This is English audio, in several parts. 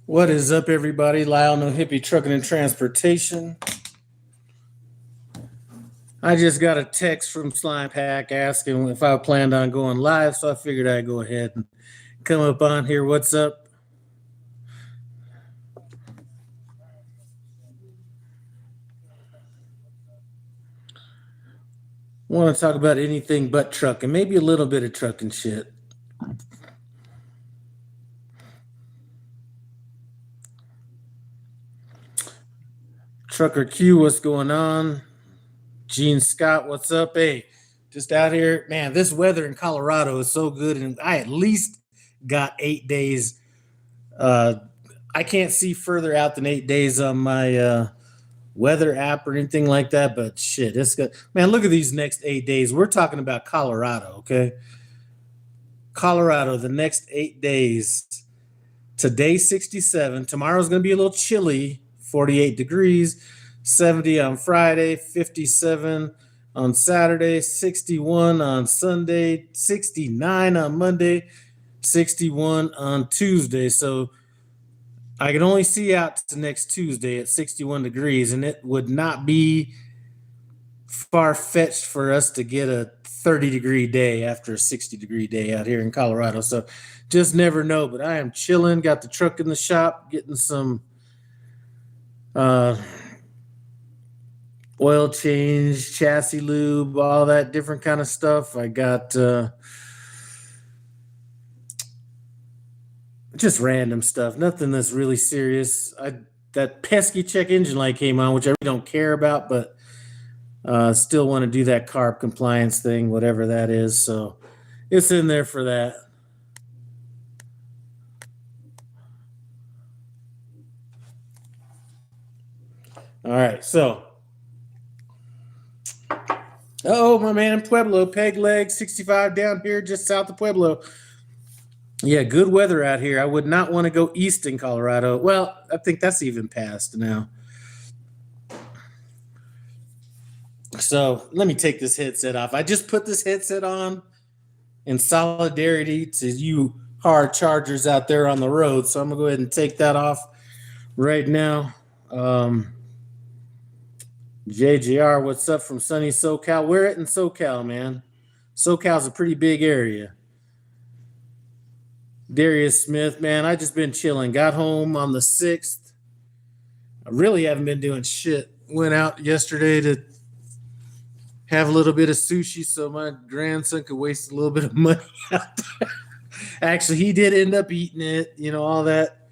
What is up, everybody? Lyle No Hippie Trucking and Transportation. I just got a text from Slimepack asking if I planned on going live, so I figured I'd go ahead and come up on here. What's up? Want to talk about anything but trucking, maybe a little bit of trucking shit. Trucker Q, what's going on? Gene Scott, what's up? Hey, just out here. Man, this weather in Colorado is so good, and I at least got 8 days. I can't see further out than 8 days on my weather app or anything like that, but shit, it's good. Man, look at these next 8 days. We're talking about Colorado, okay? Colorado, the next 8 days. Today, 67. Tomorrow's going to be a little chilly, 48 degrees. 70 on Friday, 57 on Saturday, 61 on Sunday, 69 on Monday, 61 on Tuesday. So I can only see out to next Tuesday at 61 degrees, and it would not be far-fetched for us to get a 30-degree day after a 60-degree day out here in Colorado. So just never know, but I am chilling, got the truck in the shop, getting some oil change, chassis lube, all that different kind of stuff. I got just random stuff, nothing that's really serious. That pesky check engine light came on, which I really don't care about, but still want to do that carb compliance thing, whatever that is. So it's in there for that. All right, so my man in Pueblo, Peg Leg 65 down here just south of Pueblo. Yeah, good weather out here. I would not want to go east in Colorado. Well, I think that's even past now. So let me take this headset off. I just put this headset on in solidarity to you hard chargers out there on the road. So I'm going to go ahead and take that off right now. JGR, what's up from sunny SoCal? We're at in SoCal, man. SoCal's a pretty big area. Darius Smith, man, I just been chilling. Got home on the 6th. I really haven't been doing shit. Went out yesterday to have a little bit of sushi so my grandson could waste a little bit of money out there. Actually, he did end up eating it, all that.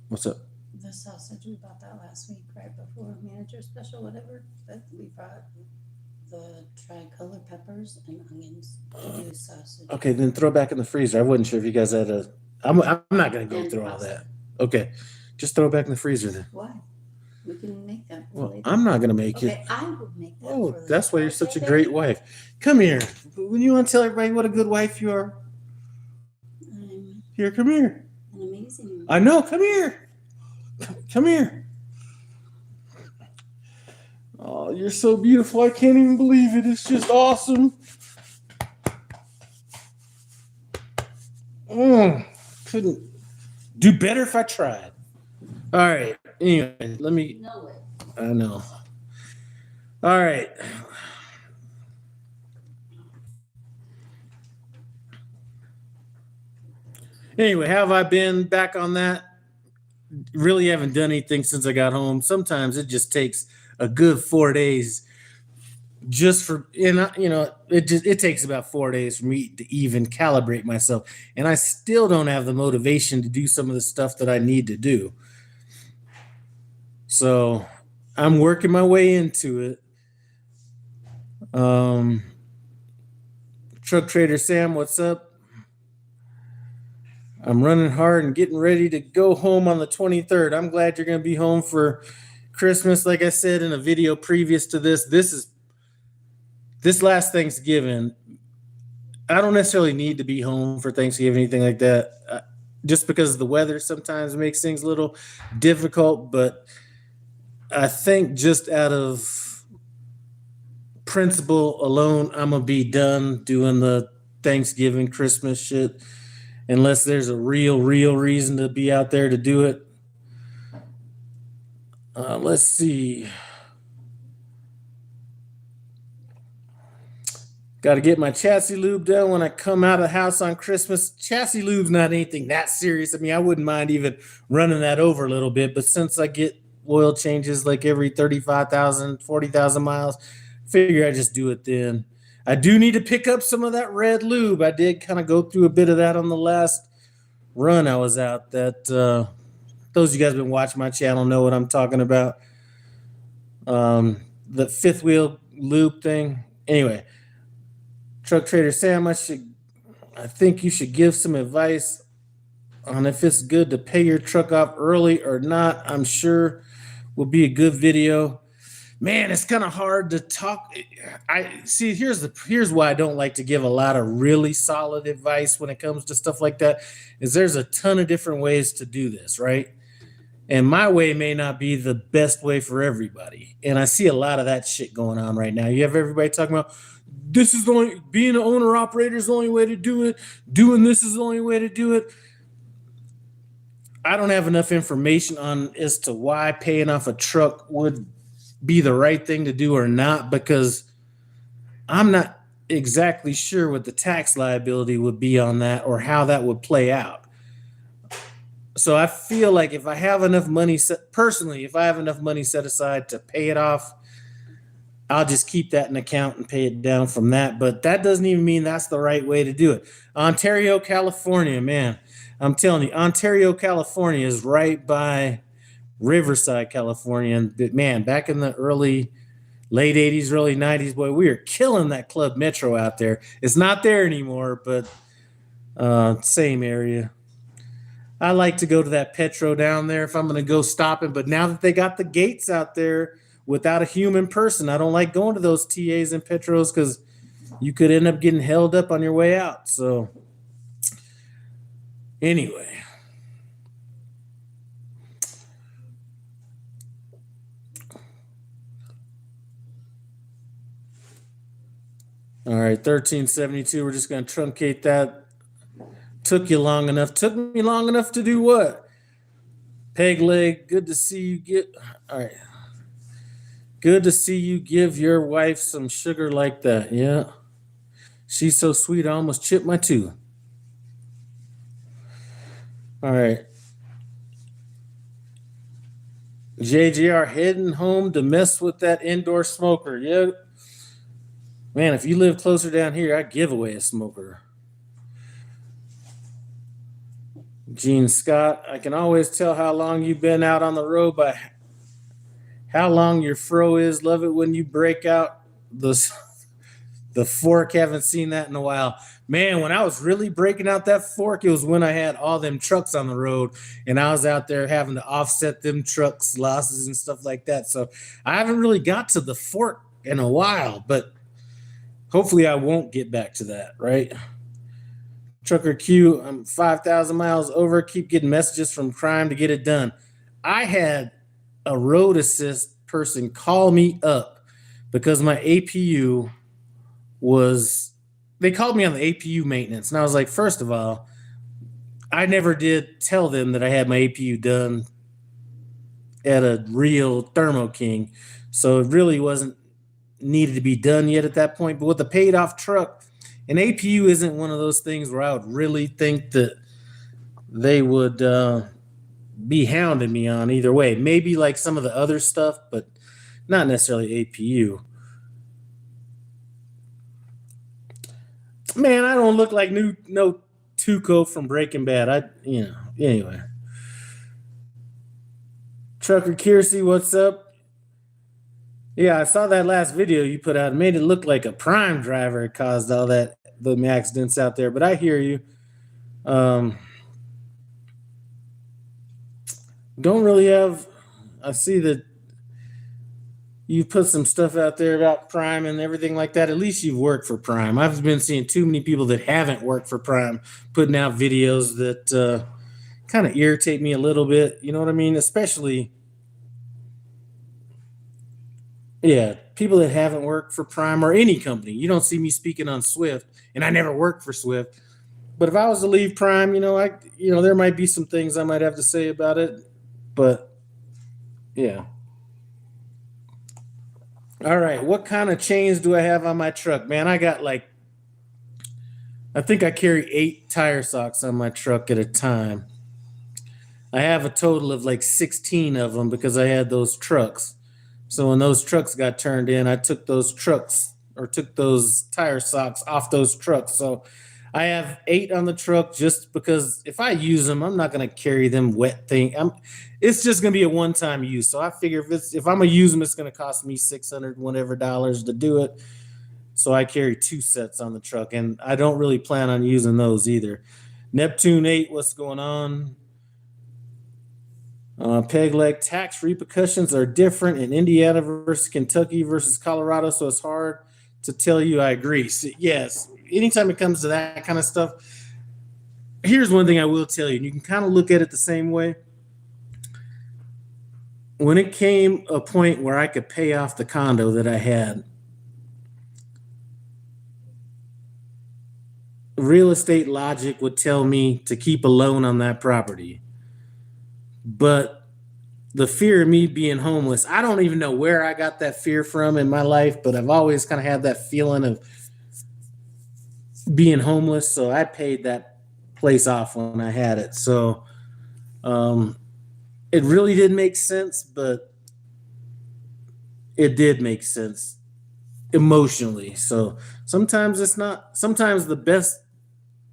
What's up? The sausage, we bought that last week, right before manager special, whatever. But we brought the tricolor peppers and onions to do sausage. Okay, then throw back in the freezer. I wasn't sure if you guys had a. I'm not gonna go through all that. Okay, just throw it back in the freezer then. Why? We can make that. Well, later. I'm not gonna make it. Okay, I will make that. Oh, that's why you're such a great wife. Come here. When you want to tell everybody what a good wife you are. Here, come here. An amazing. I know. Come here. Come here. Oh, you're so beautiful. I can't even believe it. It's just awesome. Couldn't do better if I tried. All right. Anyway, let me. Know it. I know. All right. Anyway, how have I been back on that? Really haven't done anything since I got home. Sometimes it just takes a good 4 days just for, it takes about 4 days for me to even calibrate myself. And I still don't have the motivation to do some of the stuff that I need to do. So I'm working my way into it. Truck Trader Sam, what's up? I'm running hard and getting ready to go home on the 23rd. I'm glad you're going to be home for Christmas. Like I said in a video previous to this last Thanksgiving, I don't necessarily need to be home for Thanksgiving, anything like that, just because the weather sometimes makes things a little difficult. But I think just out of principle alone, I'm going to be done doing the Thanksgiving, Christmas shit. unless there's a real reason to be out there to do it. Let's see. Got to get my chassis lube done when I come out of the house on Christmas. Chassis lube's not anything that serious. I mean, I wouldn't mind even running that over a little bit, but since I get oil changes like every 35,000, 40,000 miles, figure I just do it then. I do need to pick up some of that red lube. I did kind of go through a bit of that on the last run I was out. That those of you guys been watching my channel know what I'm talking about. The fifth wheel lube thing. Anyway, Truck Trader Sam, I think you should give some advice on if it's good to pay your truck off early or not. I'm sure will be a good video. Man, it's kind of hard to talk. I see. Here's why I don't like to give a lot of really solid advice when it comes to stuff like that. Is there's a ton of different ways to do this, right? And my way may not be the best way for everybody. And I see a lot of that shit going on right now. You have everybody talking about this is the only, being an owner operator is the only way to do it. Doing this is the only way to do it. I don't have enough information on as to why paying off a truck would be the right thing to do or not, because I'm not exactly sure what the tax liability would be on that or how that would play out. So I feel like if I have enough money if I have enough money set aside to pay it off, I'll just keep that in account and pay it down from that. But that doesn't even mean that's the right way to do it. Ontario, California, man, I'm telling you, Ontario, California is right by Riverside, California. And man, back in the late 80s, early 90s, boy, we were killing that Club Metro out there. It's not there anymore, but same area. I like to go to that Petro down there if I'm going to go stopping. But now that they got the gates out there without a human person, I don't like going to those TAs and Petros because you could end up getting held up on your way out. So anyway. All right, 1372. We're just going to truncate that. Took you long enough. Took me long enough to do what? Peg leg, good to see you get. All right. Good to see you give your wife some sugar like that. Yeah. She's so sweet, I almost chipped my tooth. All right. JGR heading home to mess with that indoor smoker. Yeah. Man, if you live closer down here, I'd give away a smoker. Gene Scott, I can always tell how long you've been out on the road by how long your fro is. Love it when you break out the fork. Haven't seen that in a while. Man, when I was really breaking out that fork, it was when I had all them trucks on the road and I was out there having to offset them trucks' losses and stuff like that. So I haven't really got to the fork in a while, but hopefully I won't get back to that, right? Trucker Q, I'm 5,000 miles over. Keep getting messages from crime to get it done. I had a road assist person call me up because my APU they called me on the APU maintenance. And I was like, first of all, I never did tell them that I had my APU done at a real Thermo King. So it really wasn't needed to be done yet at that point. But with a paid off truck, an APU isn't one of those things where I would really think that they would be hounding me on either way. Maybe like some of the other stuff, but not necessarily APU. Man, I don't look like no Tuco from Breaking Bad. Anyway. Trucker Kiersey, what's up? Yeah, I saw that last video you put out. It made it look like a prime driver caused all the accidents out there. But I hear you. Don't really have. I see that you put some stuff out there about Prime and everything like that. At least you've worked for Prime. I've been seeing too many people that haven't worked for Prime putting out videos that kind of irritate me a little bit. You know what I mean? Especially. Yeah, people that haven't worked for Prime or any company. You don't see me speaking on Swift, and I never worked for Swift. But if I was to leave Prime, there might be some things I might have to say about it. But yeah. All right. What kind of chains do I have on my truck? Man, I think I carry 8 tire socks on my truck at a time. I have a total of like 16 of them because I had those trucks. So when those trucks got turned in, I took those tire socks off those trucks. So I have 8 on the truck just because if I use them, I'm not going to carry them wet thing. It's just going to be a one-time use. So I figure if I'm going to use them, it's going to cost me $600 whatever dollars to do it. So I carry 2 sets on the truck, and I don't really plan on using those either. Neptune 8, what's going on? Peg leg tax repercussions are different in Indiana versus Kentucky versus Colorado, so it's hard to tell you. I agree. So, yes, anytime it comes to that kind of stuff, here's one thing I will tell you, and you can kind of look at it the same way. When it came a point where I could pay off the condo that I had, real estate logic would tell me to keep a loan on that property. But the fear of me being homeless, I don't even know where I got that fear from in my life, but I've always kind of had that feeling of being homeless. So I paid that place off when I had it. So it really didn't make sense, but it did make sense emotionally. So sometimes the best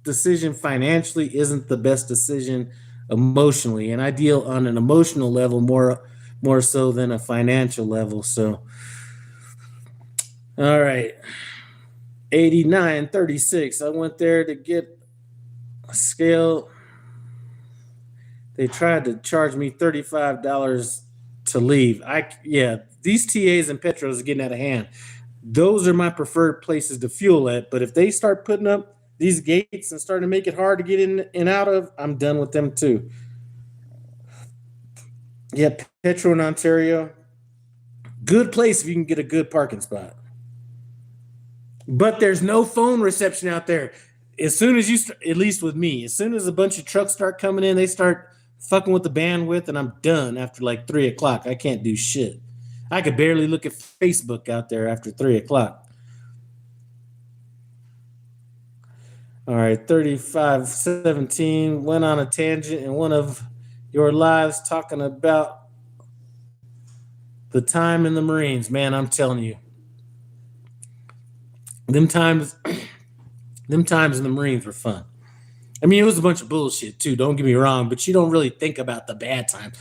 decision financially isn't the best decision emotionally, and I deal on an emotional level more so than a financial level. So all right, 8936, I went there to get a scale. They tried to charge me $35 to leave. These TAs and Petros are getting out of hand. Those are my preferred places to fuel at, but if they start putting up these gates and starting to make it hard to get in and out of, I'm done with them too. Yeah, Petro in Ontario, good place if you can get a good parking spot. But there's no phone reception out there. As soon as at least with me, as soon as a bunch of trucks start coming in, they start fucking with the bandwidth, and I'm done after like 3 o'clock. I can't do shit. I could barely look at Facebook out there after 3 o'clock. All right, 3517 went on a tangent in one of your lives talking about the time in the Marines. Man, I'm telling you, them times in the Marines were fun. I mean, it was a bunch of bullshit too, don't get me wrong, but you don't really think about the bad times.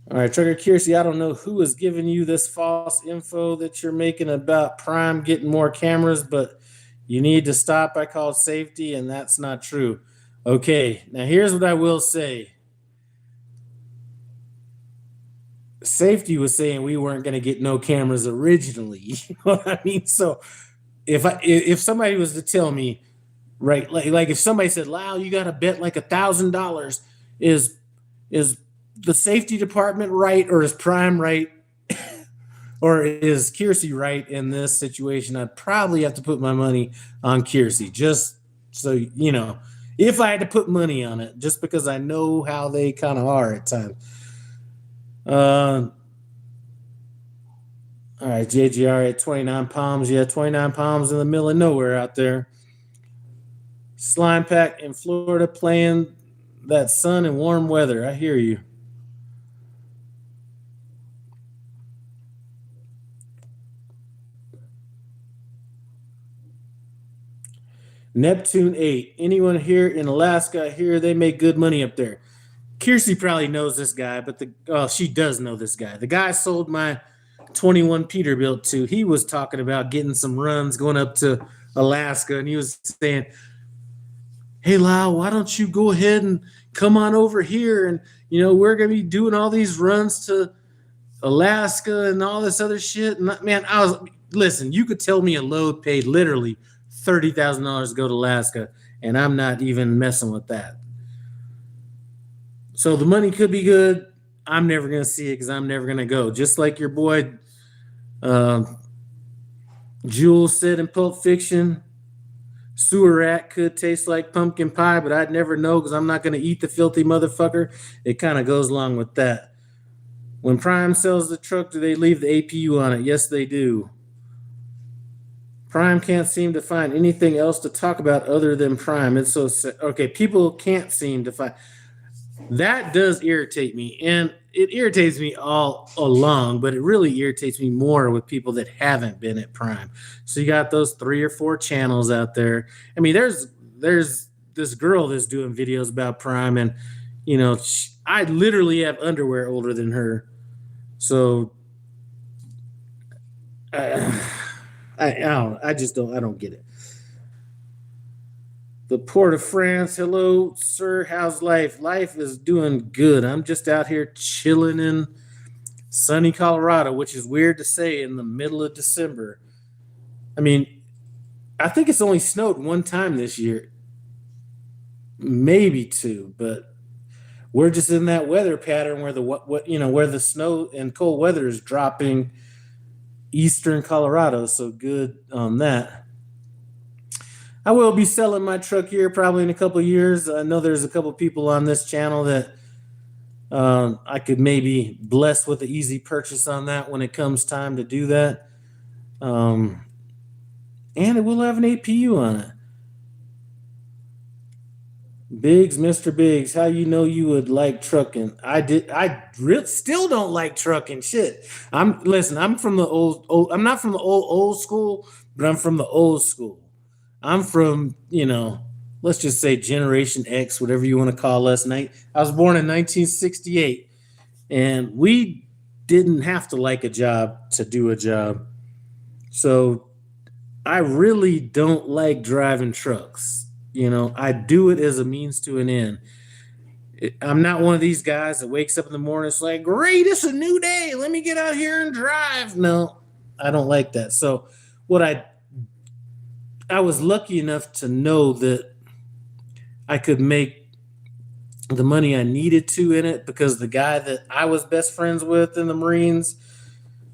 All right, Trucker Kiersey, I don't know who is giving you this false info that you're making about Prime getting more cameras, but you need to stop. I called safety, and that's not true. Okay, now here's what I will say. Safety was saying we weren't going to get no cameras originally. You know what I mean? So if somebody was to tell me, right, like if somebody said, "Lau, you got to bet like $1,000, is the safety department right, or is Prime right, or is Kiersey right in this situation?" I'd probably have to put my money on Kiersey, just so you know, if I had to put money on it, just because I know how they kind of are at times. All right, JGR at 29 Palms. Yeah, 29 Palms in the middle of nowhere out there. Slimepack in Florida playing that sun and warm weather. I hear you. Neptune 8. Anyone here in Alaska? I hear they make good money up there. Kiersey probably knows this guy, but she does know this guy. The guy I sold my 21 Peterbilt to, he was talking about getting some runs going up to Alaska, and he was saying, "Hey, Lau, why don't you go ahead and come on over here, and we're gonna be doing all these runs to Alaska and all this other shit." And man, listen, you could tell me a load paid literally $30,000 to go to Alaska, and I'm not even messing with that. So the money could be good. I'm never going to see it because I'm never going to go. Just like your boy Jules said in Pulp Fiction, Sewer rat could taste like pumpkin pie, but I'd never know because I'm not going to eat the filthy motherfucker. It kind of goes along with that. When Prime sells the truck, do they leave the APU on it? Yes, they do. Prime can't seem to find anything else to talk about other than Prime. It's so okay. People can't seem to find. That does irritate me, and it irritates me all along, but it really irritates me more with people that haven't been at Prime. So you got those 3 or 4 channels out there. I mean, there's this girl that's doing videos about Prime, and I literally have underwear older than her. So I just don't get it. The Port of France. Hello, sir. How's life? Life is doing good. I'm just out here chilling in sunny Colorado, which is weird to say in the middle of December. I mean, I think it's only snowed one time this year, maybe 2, but we're just in that weather pattern where where the snow and cold weather is dropping eastern Colorado. So good on that. I will be selling my truck here probably in a couple of years. I know there's a couple of people on this channel that I could maybe bless with an easy purchase on that when it comes time to do that. And it will have an APU on it. Biggs, Mr. Biggs, how you know you would like trucking? I still don't like trucking. Shit. I'm from the old. I'm not from the old school, but I'm from the old school. I'm from, let's just say Generation X, whatever you want to call us. I was born in 1968, and we didn't have to like a job to do a job. So I really don't like driving trucks. I do it as a means to an end. I'm not one of these guys that wakes up in the morning. It's like, great, it's a new day. Let me get out here and drive. No, I don't like that. So what I was lucky enough to know that I could make the money I needed to in it because the guy that I was best friends with in the Marines,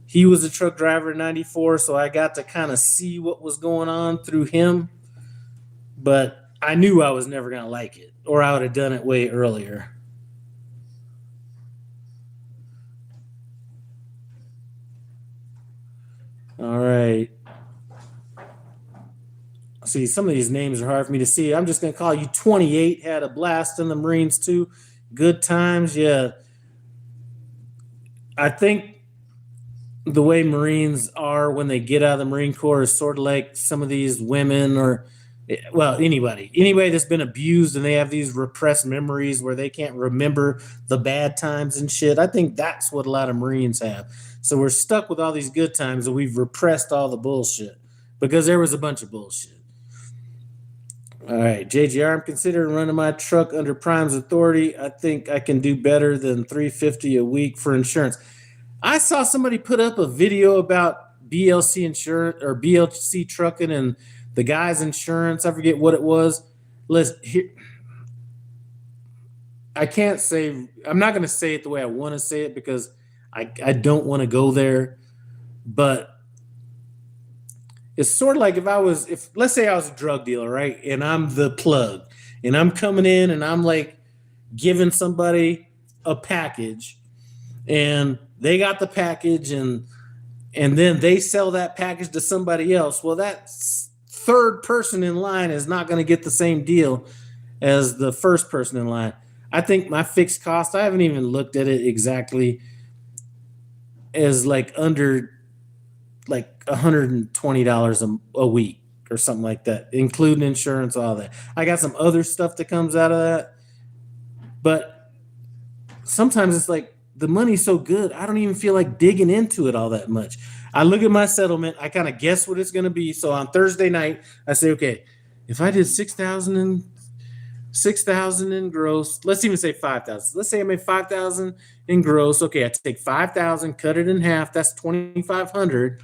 he was a truck driver in 94. So I got to kind of see what was going on through him. But I knew I was never going to like it, or I would have done it way earlier. All right. See, some of these names are hard for me to see. I'm just going to call you 28. Had a blast in the Marines too. Good times. Yeah. I think the way Marines are when they get out of the Marine Corps is sort of like some of these women or anybody that's been abused and they have these repressed memories where they can't remember the bad times and shit. I think that's what a lot of Marines have. So we're stuck with all these good times and we've repressed all the bullshit because there was a bunch of bullshit. All right, JGR, I'm considering running my truck under Prime's authority. I think I can do better than $350 a week for insurance. I saw somebody put up a video about BLC insurance or BLC trucking and the guy's insurance. I forget what it was. I can't say, I'm not going to say it the way I want to say it because I don't want to go there. But it's sort of like if let's say I was a drug dealer, right? And I'm the plug and I'm coming in and I'm like giving somebody a package and they got the package and then they sell that package to somebody else. Well, that third person in line is not going to get the same deal as the first person in line. I think my fixed cost, I haven't even looked at it exactly, is like under like $120 a week or something like that, including insurance, all that. I got some other stuff that comes out of that. But sometimes it's like the money's so good, I don't even feel like digging into it all that much. I look at my settlement, I kind of guess what it's going to be. So on Thursday night, I say, okay, if I did 6,000 in gross, let's even say 5,000. Let's say I made 5,000 in gross. Okay, I take 5,000, cut it in half. That's 2,500.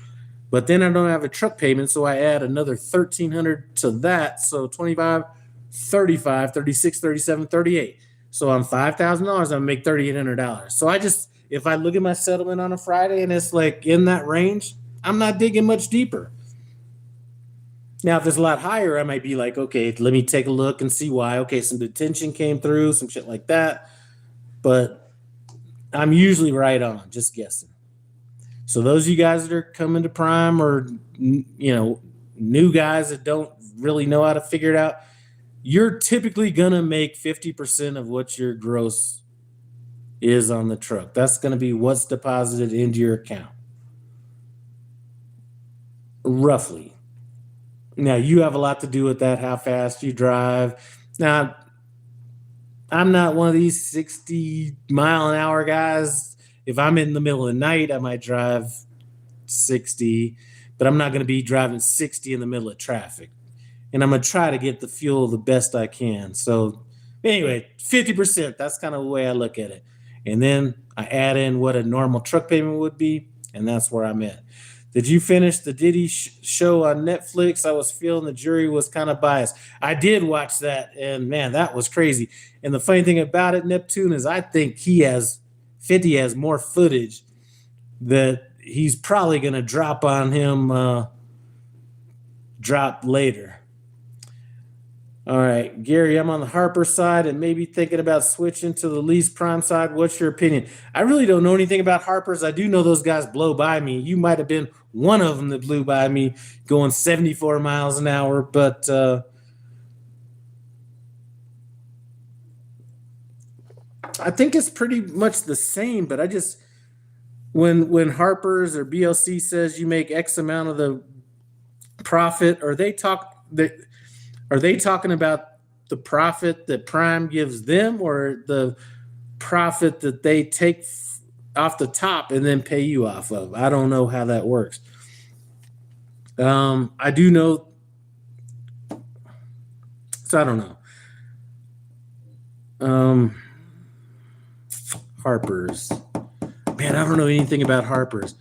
But then I don't have a truck payment, so I add another 1,300 to that. So 25, 35, 36, 37, 38. So on $5,000, I make $3,800. So if I look at my settlement on a Friday and it's like in that range, I'm not digging much deeper. Now, if it's a lot higher, I might be like, okay, let me take a look and see why. Okay, some detention came through, some shit like that. But I'm usually right on, just guessing. So those of you guys that are coming to Prime, or new guys that don't really know how to figure it out, you're typically gonna make 50% of what your gross is on the truck. That's gonna be what's deposited into your account, roughly. Now you have a lot to do with that, how fast you drive. Now, I'm not one of these 60-mile-an-hour guys. If I'm in the middle of the night, I might drive 60, but I'm not going to be driving 60 in the middle of traffic. And I'm going to try to get the fuel the best I can. So anyway, 50%, that's kind of the way I look at it. And then I add in what a normal truck payment would be, and that's where I'm at. Did you finish the Diddy show on Netflix? I was feeling the jury was kind of biased. I did watch that, and man, that was crazy. And the funny thing about it, Neptune, is I think 50 has more footage that he's probably going to drop on him, drop later. All right, Gary, I'm on the Harper side and maybe thinking about switching to the lease Prime side. What's your opinion? I really don't know anything about Harpers. I do know those guys blow by me. You might have been one of them that blew by me going 74 miles an hour, but I think it's pretty much the same. But I just, when Harpers or BLC says you make X amount of the profit, are they talking about the profit that Prime gives them, or the profit that they take off the top and then pay you off of? I don't know how that works. I do know, so I don't know. Harpers. Man, I don't know anything about Harpers.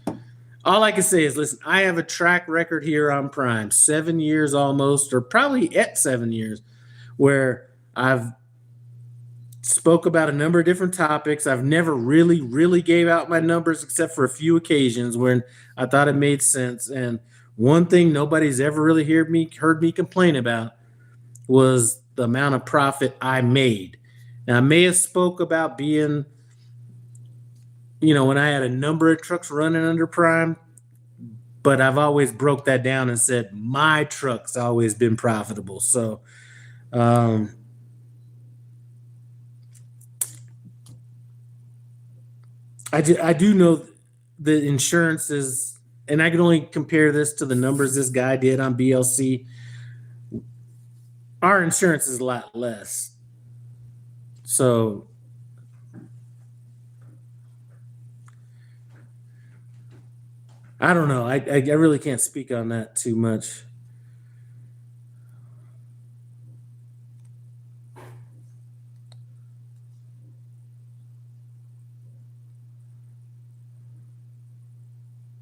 All I can say is, listen, I have a track record here on Prime, 7 years almost, or probably at 7 years, where I've spoke about a number of different topics. I've never really gave out my numbers except for a few occasions when I thought it made sense. And one thing nobody's ever really heard me complain about was the amount of profit I made. Now, I may have spoke about being, when I had a number of trucks running under Prime, but I've always broke that down and said my truck's always been profitable. So, I do know the insurance is, and I can only compare this to the numbers this guy did on BLC. Our insurance is a lot less. So I don't know. I really can't speak on that too much.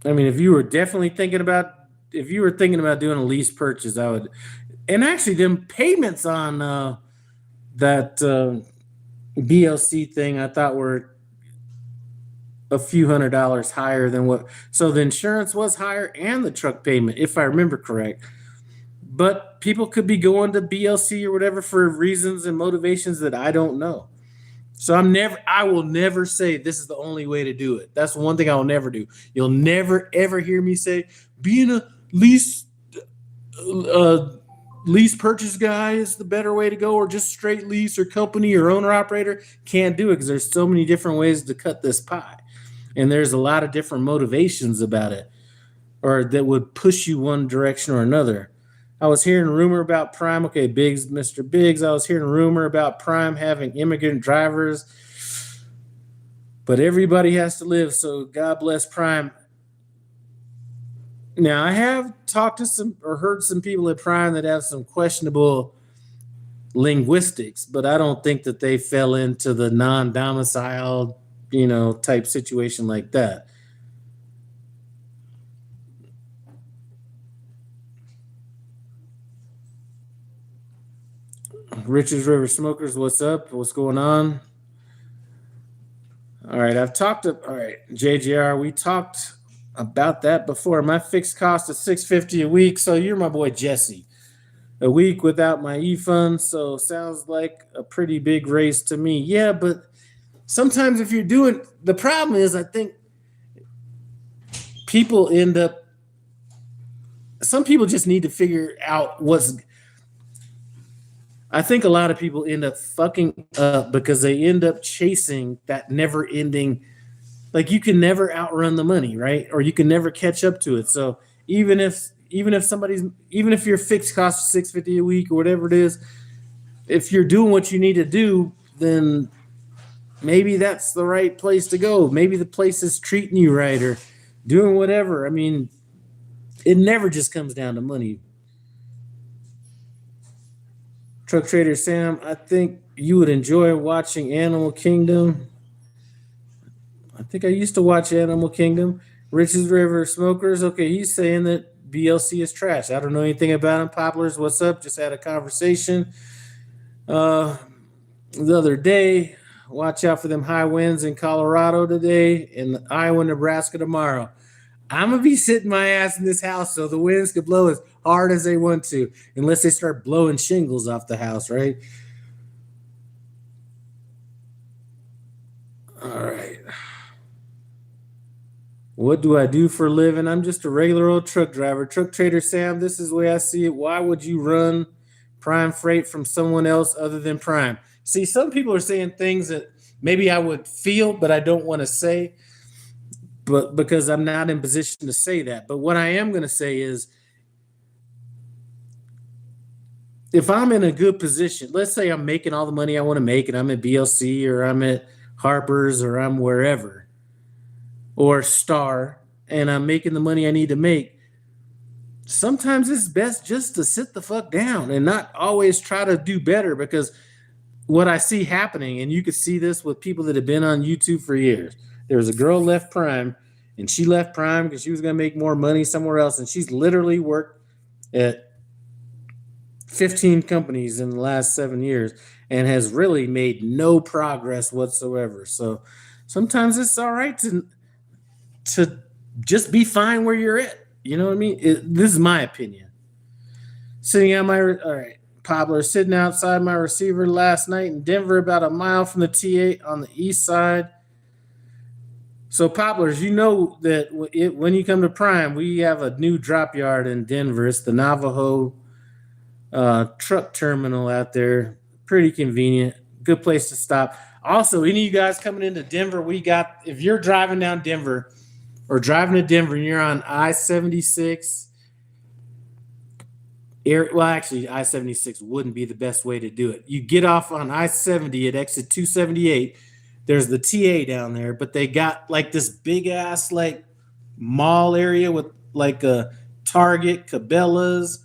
I mean, if you were thinking about doing a lease purchase, I would. And actually, them payments on that BLC thing, I thought were a few $100s higher than what. So the insurance was higher and the truck payment, if I remember correct. But people could be going to BLC or whatever for reasons and motivations that I don't know. So I will never say this is the only way to do it. That's one thing I will never do. You'll never, ever hear me say being a lease purchase guy is the better way to go, or just straight lease or company or owner operator. Can't do it because there's so many different ways to cut this pie. And there's a lot of different motivations about it, or that would push you one direction or another. I was hearing a rumor about Prime. Okay, Mr. Biggs. I was hearing a rumor about Prime having immigrant drivers, but everybody has to live. So God bless Prime. Now, I have talked to heard some people at Prime that have some questionable linguistics, but I don't think that they fell into the non-domiciled, type situation like that. Richards River Smokers, what's up? What's going on? All right, JJR, we talked about that before. My fixed cost is $650 a week. So you're my boy Jesse. a week without my e-funds, so sounds like a pretty big raise to me. Yeah, but sometimes if you're doing, the problem is I think people end up, some people just need to figure out I think a lot of people end up fucking up because they end up chasing that never ending, like you can never outrun the money, right? Or you can never catch up to it. So even if your fixed cost is $650 a week or whatever it is, if you're doing what you need to do, then maybe that's the right place to go. Maybe the place is treating you right or doing whatever. I mean, it never just comes down to money. Truck Trader Sam, I think you would enjoy watching Animal Kingdom. I think I used to watch Animal Kingdom. Rich's River Smokers. Okay, he's saying that BLC is trash. I don't know anything about him. Poplars, what's up? Just had a conversation the other day. Watch out for them high winds in Colorado today and Iowa, Nebraska tomorrow. I'm going to be sitting my ass in this house so the winds could blow as hard as they want to, unless they start blowing shingles off the house, right? All right. What do I do for a living? I'm just a regular old truck driver. Truck Trader Sam, this is the way I see it. Why would you run Prime Freight from someone else other than Prime? See, some people are saying things that maybe I would feel, but I don't want to say, but because I'm not in position to say that. But what I am going to say is, if I'm in a good position, let's say I'm making all the money I want to make and I'm at BLC or I'm at Harper's or I'm wherever, or Star, and I'm making the money I need to make, sometimes it's best just to sit the fuck down and not always try to do better, because what I see happening, and you can see this with people that have been on YouTube for years. There was a girl left Prime, and she left Prime because she was going to make more money somewhere else, and she's literally worked at 15 companies in the last 7 years and has really made no progress whatsoever. So sometimes it's all right to just be fine where you're at. You know what I mean? This is my opinion. All right. Poplar, sitting outside my receiver last night in Denver, about a mile from the T8 on the east side. So Poplars, you know that when you come to Prime, we have a new drop yard in Denver. It's the Navajo truck terminal out there. Pretty convenient. Good place to stop. Also, any of you guys coming into Denver, if you're driving down Denver or driving to Denver and you're on I-76, actually, I-76 wouldn't be the best way to do it. You get off on I-70 at exit 278. There's the TA down there, but they got like this big ass like mall area with like a Target, Cabela's.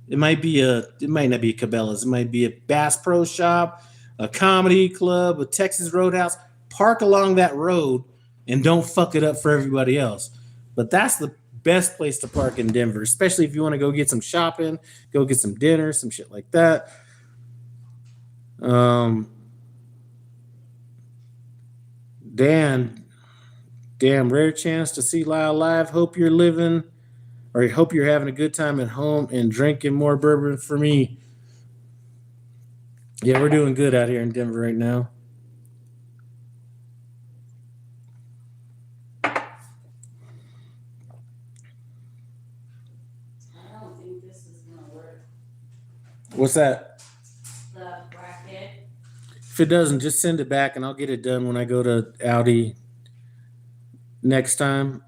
It might not be a Cabela's. It might be a Bass Pro Shop, a comedy club, a Texas Roadhouse. Park along that road and don't fuck it up for everybody else. But that's the best place to park in Denver, especially if you want to go get some shopping, go get some dinner, some shit like that. Dan, damn rare chance to see Lyle live. Hope you're having a good time at home and drinking more bourbon for me. Yeah, we're doing good out here in Denver right now. What's that? The bracket. If it doesn't, just send it back and I'll get it done when I go to Audi next time.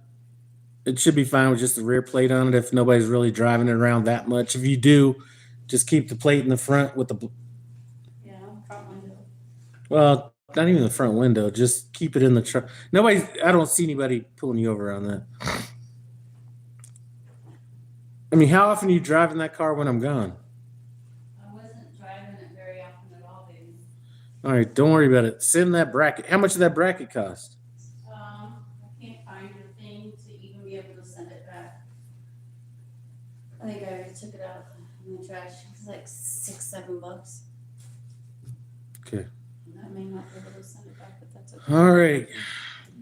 It should be fine with just the rear plate on it if nobody's really driving it around that much. If you do, just keep the plate in the front with the... Yeah, front window. Well, not even the front window. Just keep it in the truck. I don't see anybody pulling you over on that. I mean, how often are you driving that car when I'm gone? All right, don't worry about it. Send that bracket. How much did that bracket cost? I can't find your thing to even be able to send it back. I think I already took it out in the trash. It's like $6-7. Okay. I may not be able to send it back, but that's okay. All right,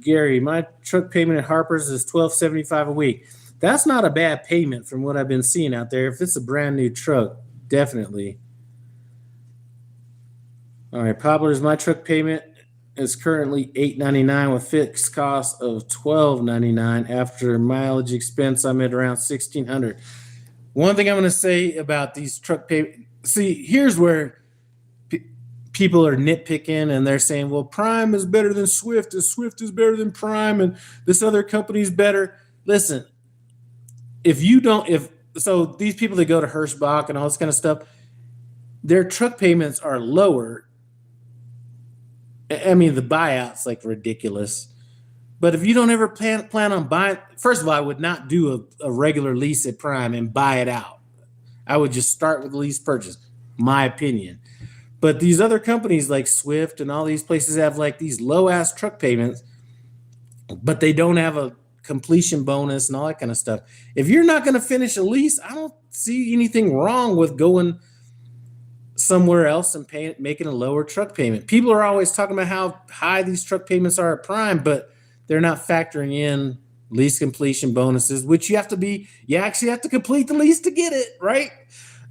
Gary, my truck payment at Harper's is $12.75 a week. That's not a bad payment from what I've been seeing out there. If it's a brand new truck, definitely. All right, Poplars, my truck payment is currently $8.99 with fixed cost of $12.99. After mileage expense, I'm at around $1,600. One thing I'm going to say about these truck pay. See, here's where people are nitpicking and they're saying, well, Prime is better than Swift, and Swift is better than Prime, and this other company is better. Listen, if these people that go to Hirschbach and all this kind of stuff, their truck payments are lower. I mean, the buyout's like ridiculous. But if you don't ever plan on buying, first of all, I would not do a regular lease at Prime and buy it out. I would just start with the lease purchase, my opinion. But these other companies like Swift and all these places have like these low ass truck payments, but they don't have a completion bonus and all that kind of stuff. If you're not going to finish a lease, I don't see anything wrong with going somewhere else and making a lower truck payment. People are always talking about how high these truck payments are at Prime, but they're not factoring in lease completion bonuses, which you actually have to complete the lease to get it, right?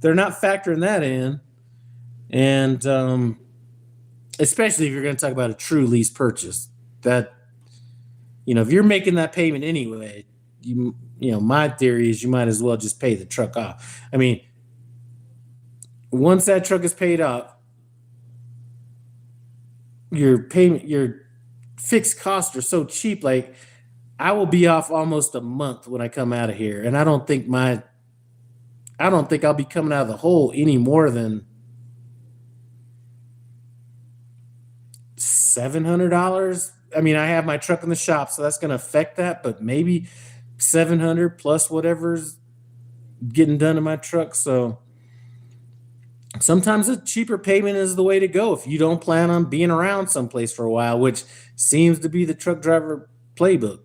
They're not factoring that in. And especially if you're going to talk about a true lease purchase, that, if you're making that payment anyway, my theory is you might as well just pay the truck off. I mean, once that truck is paid off, your fixed costs are so cheap. Like, I will be off almost a month when I come out of here, and I don't think I'll be coming out of the hole any more than $700. I mean, I have my truck in the shop, so that's going to affect that, but maybe $700 plus whatever's getting done in my truck. So sometimes a cheaper payment is the way to go if you don't plan on being around someplace for a while, which seems to be the truck driver playbook,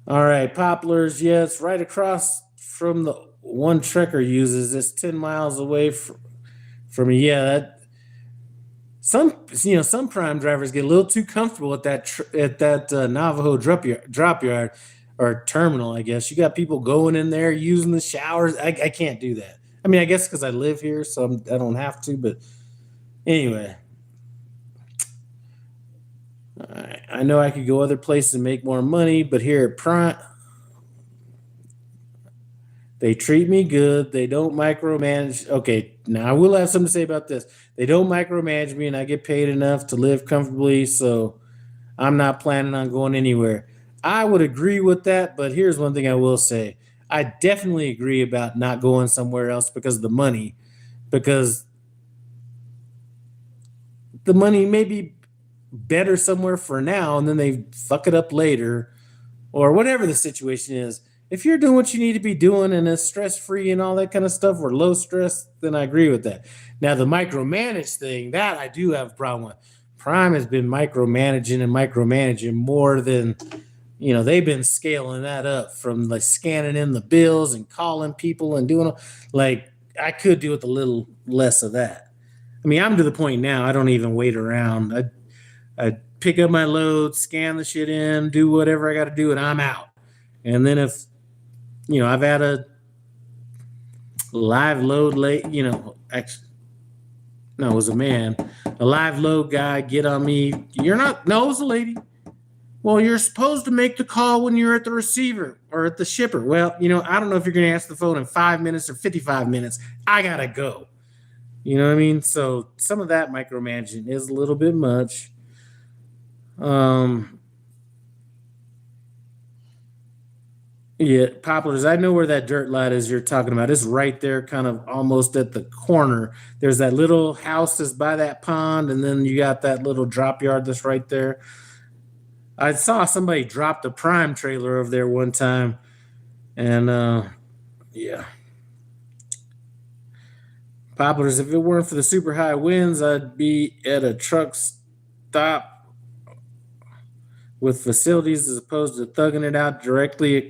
All right, Poplars, yes, right across from the one Trekker uses. It's 10 miles away from me. Yeah, some Prime drivers get a little too comfortable at that Navajo drop yard or terminal. I guess you got people going in there using the showers. I can't do that. I mean, I guess because I live here, so I don't have to. But anyway, I know I could go other places and make more money, but here at Prime, they treat me good. They don't micromanage. Okay, now I will have something to say about this. They don't micromanage me, and I get paid enough to live comfortably, so I'm not planning on going anywhere. I would agree with that, but here's one thing I will say. I definitely agree about not going somewhere else because of the money, because the money may be better somewhere for now, and then they fuck it up later, or whatever the situation is. If you're doing what you need to be doing and it's stress-free and all that kind of stuff, or low stress, then I agree with that. Now, the micromanage thing, that I do have a problem with. Prime has been micromanaging more than, they've been scaling that up from like scanning in the bills and calling people and doing, like, I could do with a little less of that. I mean, I'm to the point now, I don't even wait around. I pick up my load, scan the shit in, do whatever I got to do, and I'm out. And then if, I've had a live load late, actually, no, it was a man, a live load guy get on me. No, it was a lady. Well, you're supposed to make the call when you're at the receiver or at the shipper. Well, I don't know if you're going to answer the phone in 5 minutes or 55 minutes. I got to go. You know what I mean? So some of that micromanaging is a little bit much. Yeah, Poplars, I know where that dirt lot is you're talking about. It's right there, kind of almost at the corner. There's that little house that's by that pond, and then you got that little drop yard that's right there. I saw somebody drop the Prime trailer over there one time, and yeah. Poplars, if it weren't for the super high winds, I'd be at a truck stop with facilities as opposed to thugging it out directly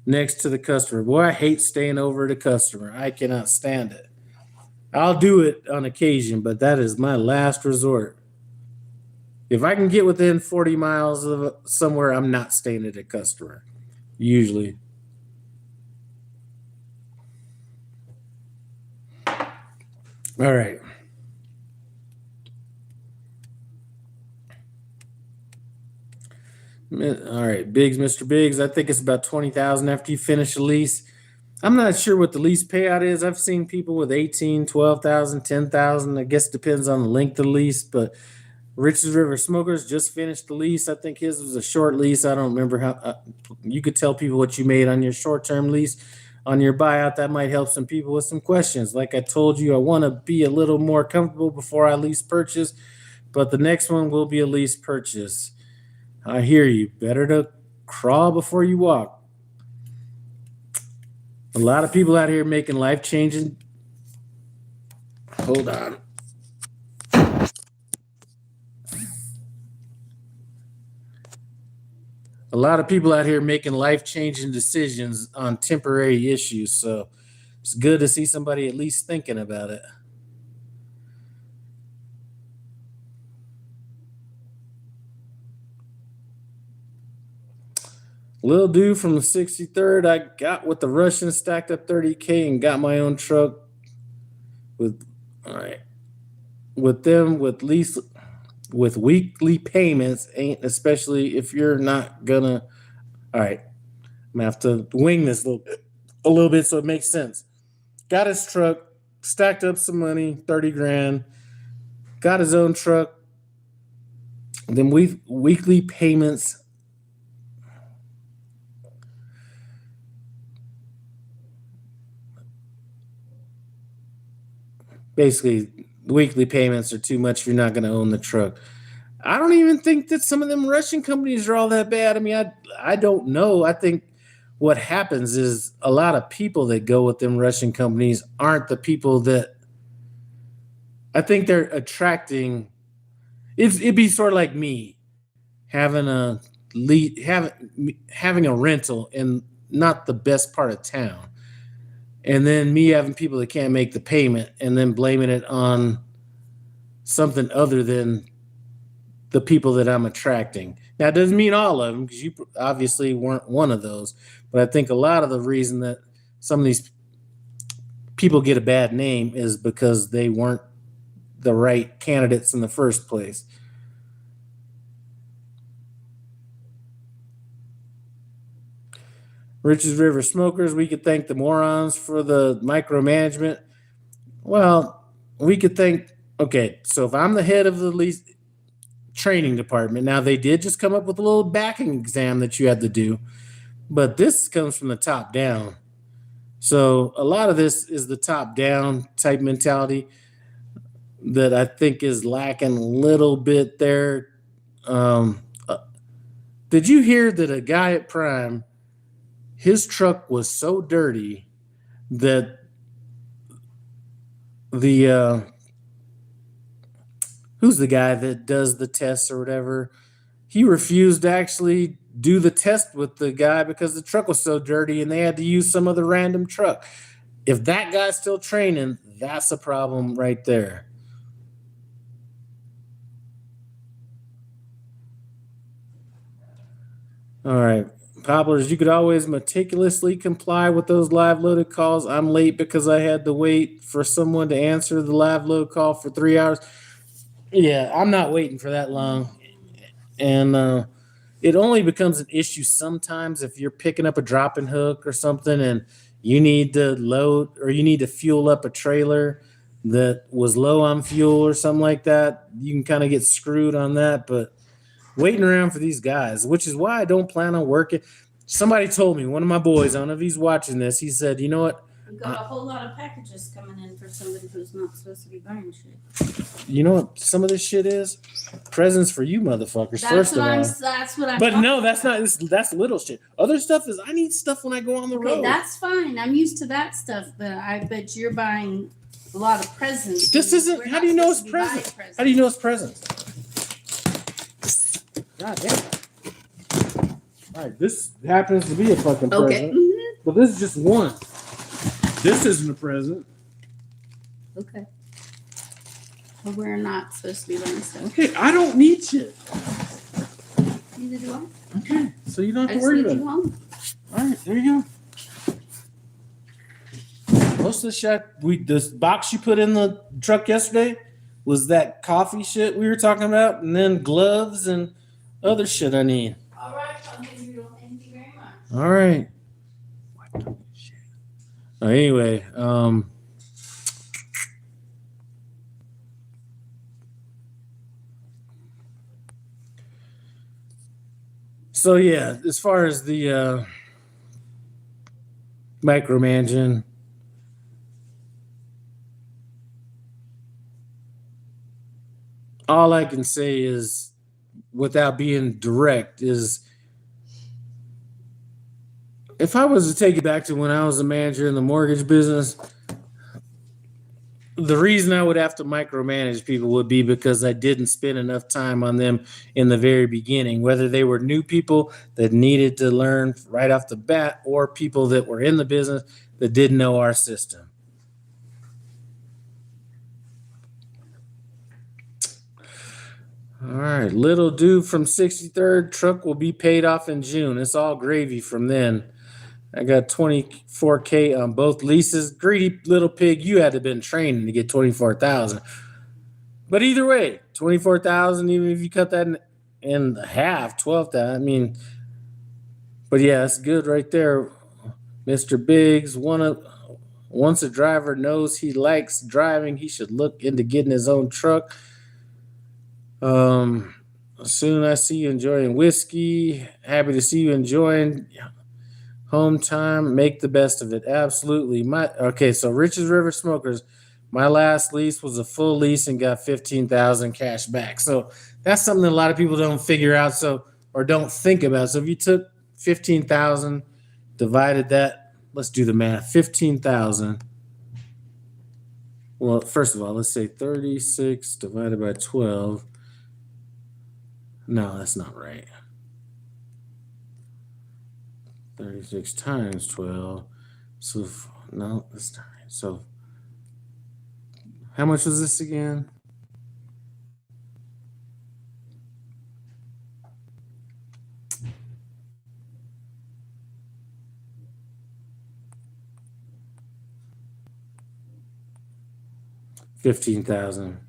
next to the customer. Boy, I hate staying over at a customer. I cannot stand it. I'll do it on occasion, but that is my last resort. If I can get within 40 miles of somewhere, I'm not staying at a customer, usually. All right. All right, Biggs, Mr. Biggs. I think it's about 20,000 after you finish the lease. I'm not sure what the lease payout is. I've seen people with 18, 12,000, 10,000. I guess depends on the length of the lease, but Richards River Smokers just finished the lease. I think his was a short lease. I don't remember how. You could tell people what you made on your short-term lease. On your buyout, that might help some people with some questions. Like I told you, I want to be a little more comfortable before I lease purchase, but the next one will be a lease purchase. I hear you. Better to crawl before you walk. A lot of people out here making life-changing. Hold on. A lot of people out here making life-changing decisions on temporary issues. So it's good to see somebody at least thinking about it. Lil Dude from the 63rd, I got with the Russians, stacked up 30K and got my own truck with, all right, with them with lease, with weekly payments, ain't especially if you're not gonna, all right, I'm gonna have to wing this a little bit so it makes sense. Got his truck, stacked up some money, 30 grand, got his own truck, then weekly payments. Basically, weekly payments are too much if you're not going to own the truck. I don't even think that some of them Russian companies are all that bad. I mean, I don't know. I think what happens is a lot of people that go with them Russian companies aren't the people that I think they're attracting. It'd be sort of like me having a having a rental in not the best part of town. And then me having people that can't make the payment and then blaming it on something other than the people that I'm attracting. Now, it doesn't mean all of them because you obviously weren't one of those. But I think a lot of the reason that some of these people get a bad name is because they weren't the right candidates in the first place. Richards River Smokers, we could thank the morons for the micromanagement. Well, we could thank, okay, so if I'm the head of the lease training department, now they did just come up with a little backing exam that you had to do, but this comes from the top down. So a lot of this is the top down type mentality that I think is lacking a little bit there. Did you hear that a guy at Prime, his truck was so dirty that the who's the guy that does the tests or whatever, he refused to actually do the test with the guy because the truck was so dirty and they had to use some other random truck. If that guy's still training, that's a problem right there. All right. Poplars, you could always meticulously comply with those live loaded calls. I'm late because I had to wait for someone to answer the live load call for 3 hours. Yeah, I'm not waiting for that long. And it only becomes an issue sometimes if you're picking up a dropping hook or something and you need to load or you need to fuel up a trailer that was low on fuel or something like that. You can kind of get screwed on that, but waiting around for these guys, which is why I don't plan on working. Somebody told me, one of my boys, I don't know if he's watching this, he said, you know what? We've got a whole lot of packages coming in for somebody who's not supposed to be buying shit. You know what some of this shit is? Presents for you motherfuckers, first of all. That's what I'm But no, that's about. not, that's little shit. Other stuff is, I need stuff when I go on the road. That's fine. I'm used to that stuff, but I bet you're buying a lot of presents. This isn't, how do you know it's presents? How do you know it's presents? God damn. All right, this happens to be a fucking present. Mm-hmm. But this is just one. This isn't a present. Okay. But we're not supposed to be buying stuff. Okay, I don't need shit. Neither do I. Okay, so you don't have I to just worry need about you it. home. All right, there you go. most of the shit this box you put in the truck yesterday was that coffee shit we were talking about, and then gloves and other shit I need. All right, I'll give you. Thank you very much. All right. Anyway, so yeah, as far as the micromanaging, all I can say is, without being direct, is if I was to take it back to when I was a manager in the mortgage business, the reason I would have to micromanage people would be because I didn't spend enough time on them in the very beginning, whether they were new people that needed to learn right off the bat or people that were in the business that didn't know our system. All right, little dude from 63rd, truck will be paid off in June. It's all gravy from then. I got 24K on both leases. Greedy little pig, you had to have been training to get 24,000. But either way, 24,000, even if you cut that in half, 12,000. I mean, but yeah, it's good right there, Mr. Biggs. Once a driver knows he likes driving, he should look into getting his own truck. Soon I see you enjoying whiskey. Happy to see you enjoying home time. Make the best of it. Absolutely. So Rich's River Smokers, my last lease was a full lease and got 15,000 cash back. So that's something that a lot of people don't figure out or don't think about. So if you took 15,000, divided that, let's do the math. 15,000. Well, first of all, let's say 36 divided by 12. No, that's not right. 36 times 12. So, no, that's not right. So, how much was this again? $15,000.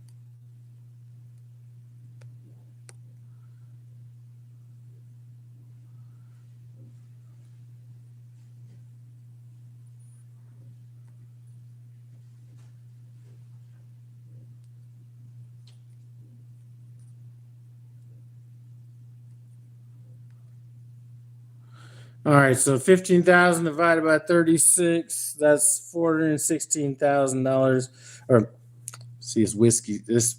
All right, so 15,000 divided by 36, that's $416,000. Or, see, it's whiskey. This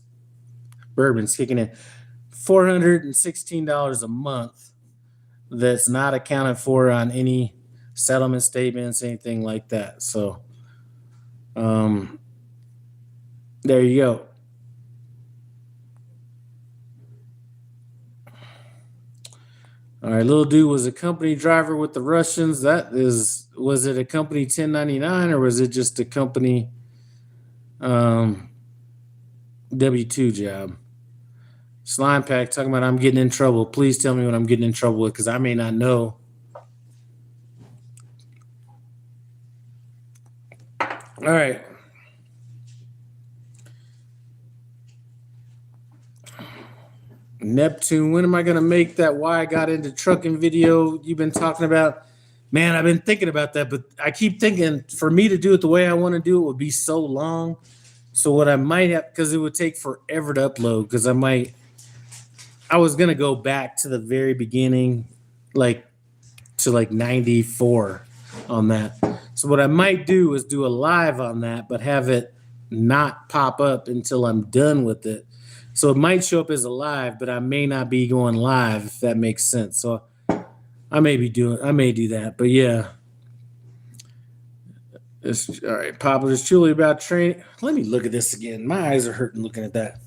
bourbon's kicking in. $416 a month that's not accounted for on any settlement statements, anything like that. So, there you go. All right, little dude was a company driver with the Russians. Was it a company 1099 or was it just a company W-2 job? Slimepack talking about I'm getting in trouble. Please tell me what I'm getting in trouble with because I may not know. All right. Neptune, when am I going to make that why I got into trucking video you've been talking about? Man, I've been thinking about that, but I keep thinking for me to do it the way I want to do it would be so long. So what I might have, because it would take forever to upload, because I was going to go back to the very beginning, like 94 on that. So what I might do is do a live on that, but have it not pop up until I'm done with it. So it might show up as a live, but I may not be going live, if that makes sense. So I may do that, but yeah. All right, Papa, it's truly about training. Let me look at this again. My eyes are hurting looking at that.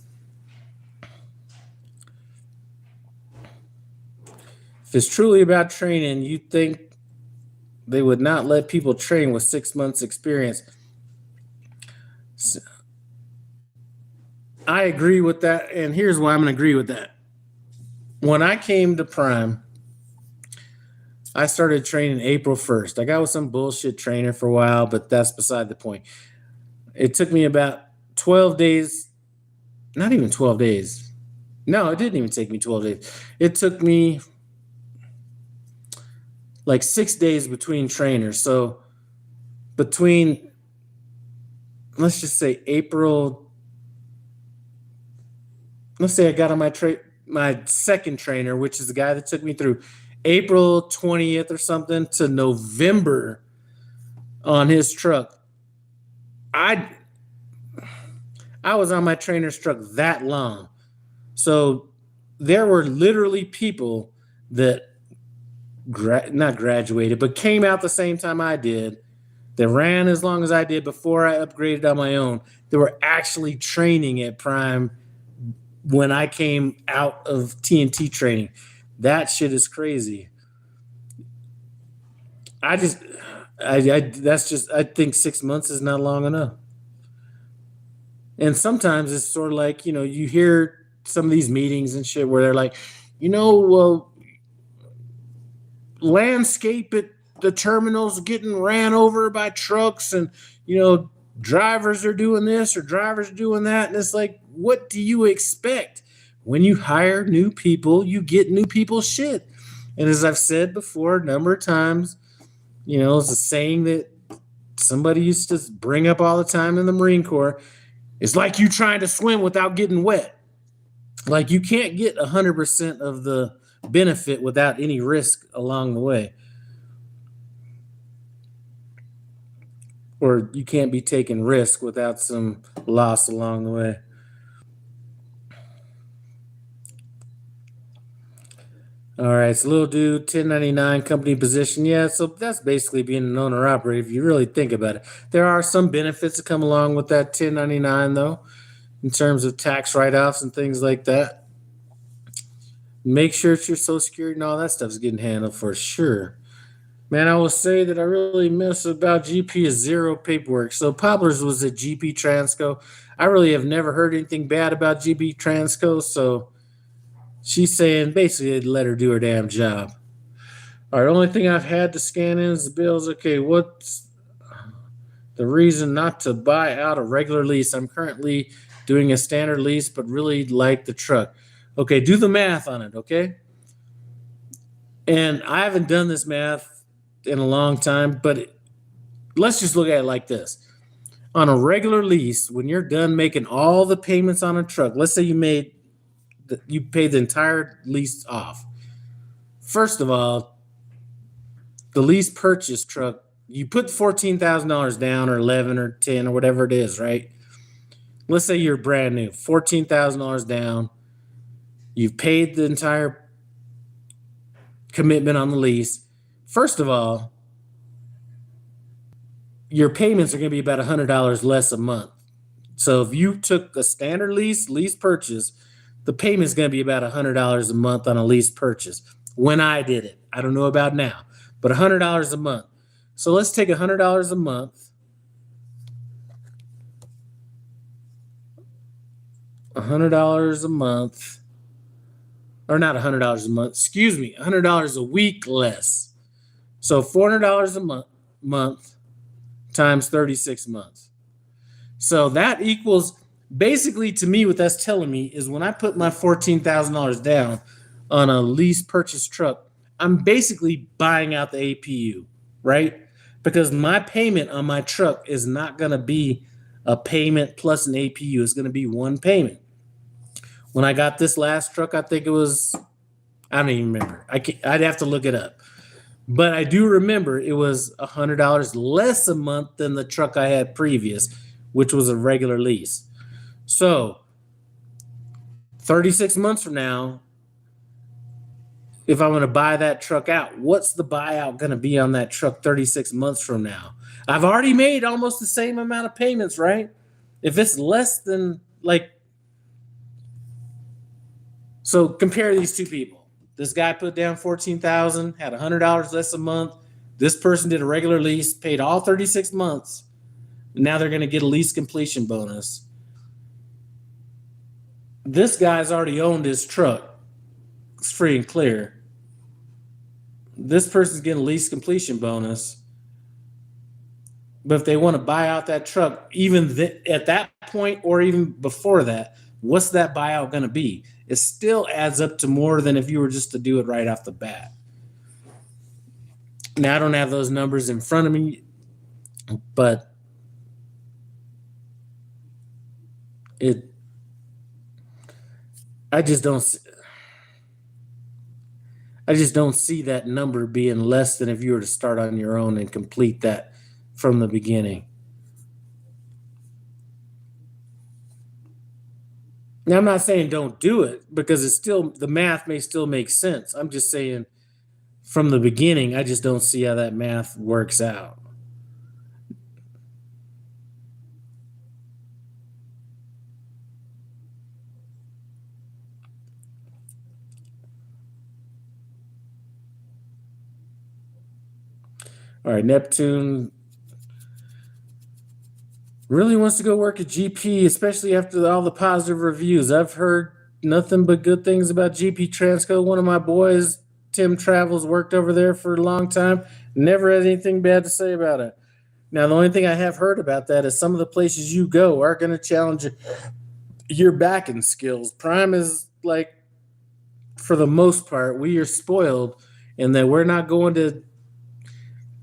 If it's truly about training, you'd think they would not let people train with 6 months experience. So, I agree with that, and here's why I'm going to agree with that. When I came to Prime, I started training April 1st. I got with some bullshit trainer for a while, but that's beside the point. It took me about 12 days, not even 12 days. No, it didn't even take me 12 days. It took me like 6 days between trainers. So between, let's just say April, let's say I got on my second trainer, which is the guy that took me through April 20th or something to November on his truck. I was on my trainer's truck that long. So there were literally people that not graduated, but came out the same time I did, that ran as long as I did before I upgraded on my own. They were actually training at Prime when I came out of TNT training. That shit is crazy. I think 6 months is not long enough. And sometimes it's sort of like, you hear some of these meetings and shit where they're like, landscape at the terminals getting ran over by trucks, and drivers are doing this or drivers are doing that. And it's like, what do you expect? When you hire new people, you get new people's shit. And as I've said before a number of times, it's a saying that somebody used to bring up all the time in the Marine Corps. It's like you trying to swim without getting wet. Like, you can't get 100% of the benefit without any risk along the way. Or you can't be taking risk without some loss along the way. All right, so little dude, 1099 company position. Yeah, so that's basically being an owner operator if you really think about it. There are some benefits that come along with that 1099 though, in terms of tax write-offs and things like that. Make sure that your Social Security and all that stuff is getting handled for sure. Man, I will say that I really miss about GP is zero paperwork. So Poplars was at GP Transco. I really have never heard anything bad about GP Transco, so she's saying basically let her do her damn job. All right, only thing I've had to scan in is the bills. Okay, what's the reason not to buy out a regular lease? I'm currently doing a standard lease, but really like the truck. Okay, do the math on it, okay? And I haven't done this math in a long time, but let's just look at it like this. On a regular lease, when you're done making all the payments on a truck, let's say you paid the entire lease off. First of all, the lease purchase truck, you put $14,000 down, or 11 or 10 or whatever it is, right? Let's say you're brand new, $14,000 down. You've paid the entire commitment on the lease. First of all, your payments are going to be about $100 less a month. So if you took a standard lease purchase, the payment is going to be about $100 a month on a lease purchase. When I did it, I don't know about now, but $100 a month. So let's take $100 a month. $100 a month. Or not $100 a month, excuse me, $100 a week less. So $400 a month times 36 months. So that equals, basically to me, what that's telling me is when I put my $14,000 down on a lease purchase truck, I'm basically buying out the APU, right? Because my payment on my truck is not going to be a payment plus an APU. It's going to be one payment. When I got this last truck, I think it was, I don't even remember. I'd have to look it up. But I do remember it was $100 less a month than the truck I had previous, which was a regular lease. So 36 months from now, if I'm going to buy that truck out, what's the buyout going to be on that truck 36 months from now? I've already made almost the same amount of payments, right? If it's less than, so compare these two people. This guy put down $14,000, had $100 less a month. This person did a regular lease, paid all 36 months. Now they're going to get a lease completion bonus. This guy's already owned his truck. It's free and clear. this person's getting lease completion bonus. But if they want to buy out that truck, even at that point or even before that, what's that buyout going to be? It still adds up to more than if you were just to do it right off the bat. Now, I don't have those numbers in front of me, but I just don't see that number being less than if you were to start on your own and complete that from the beginning. Now, I'm not saying don't do it, because it's still, the math may still make sense. I'm just saying from the beginning, I just don't see how that math works out. All right, Neptune really wants to go work at GP, especially after all the positive reviews. I've heard nothing but good things about GP Transco. One of my boys, Tim Travels, worked over there for a long time. Never had anything bad to say about it. Now, the only thing I have heard about that is some of the places you go are going to challenge your backing skills. Prime is like, for the most part, we are spoiled in that we're not going to,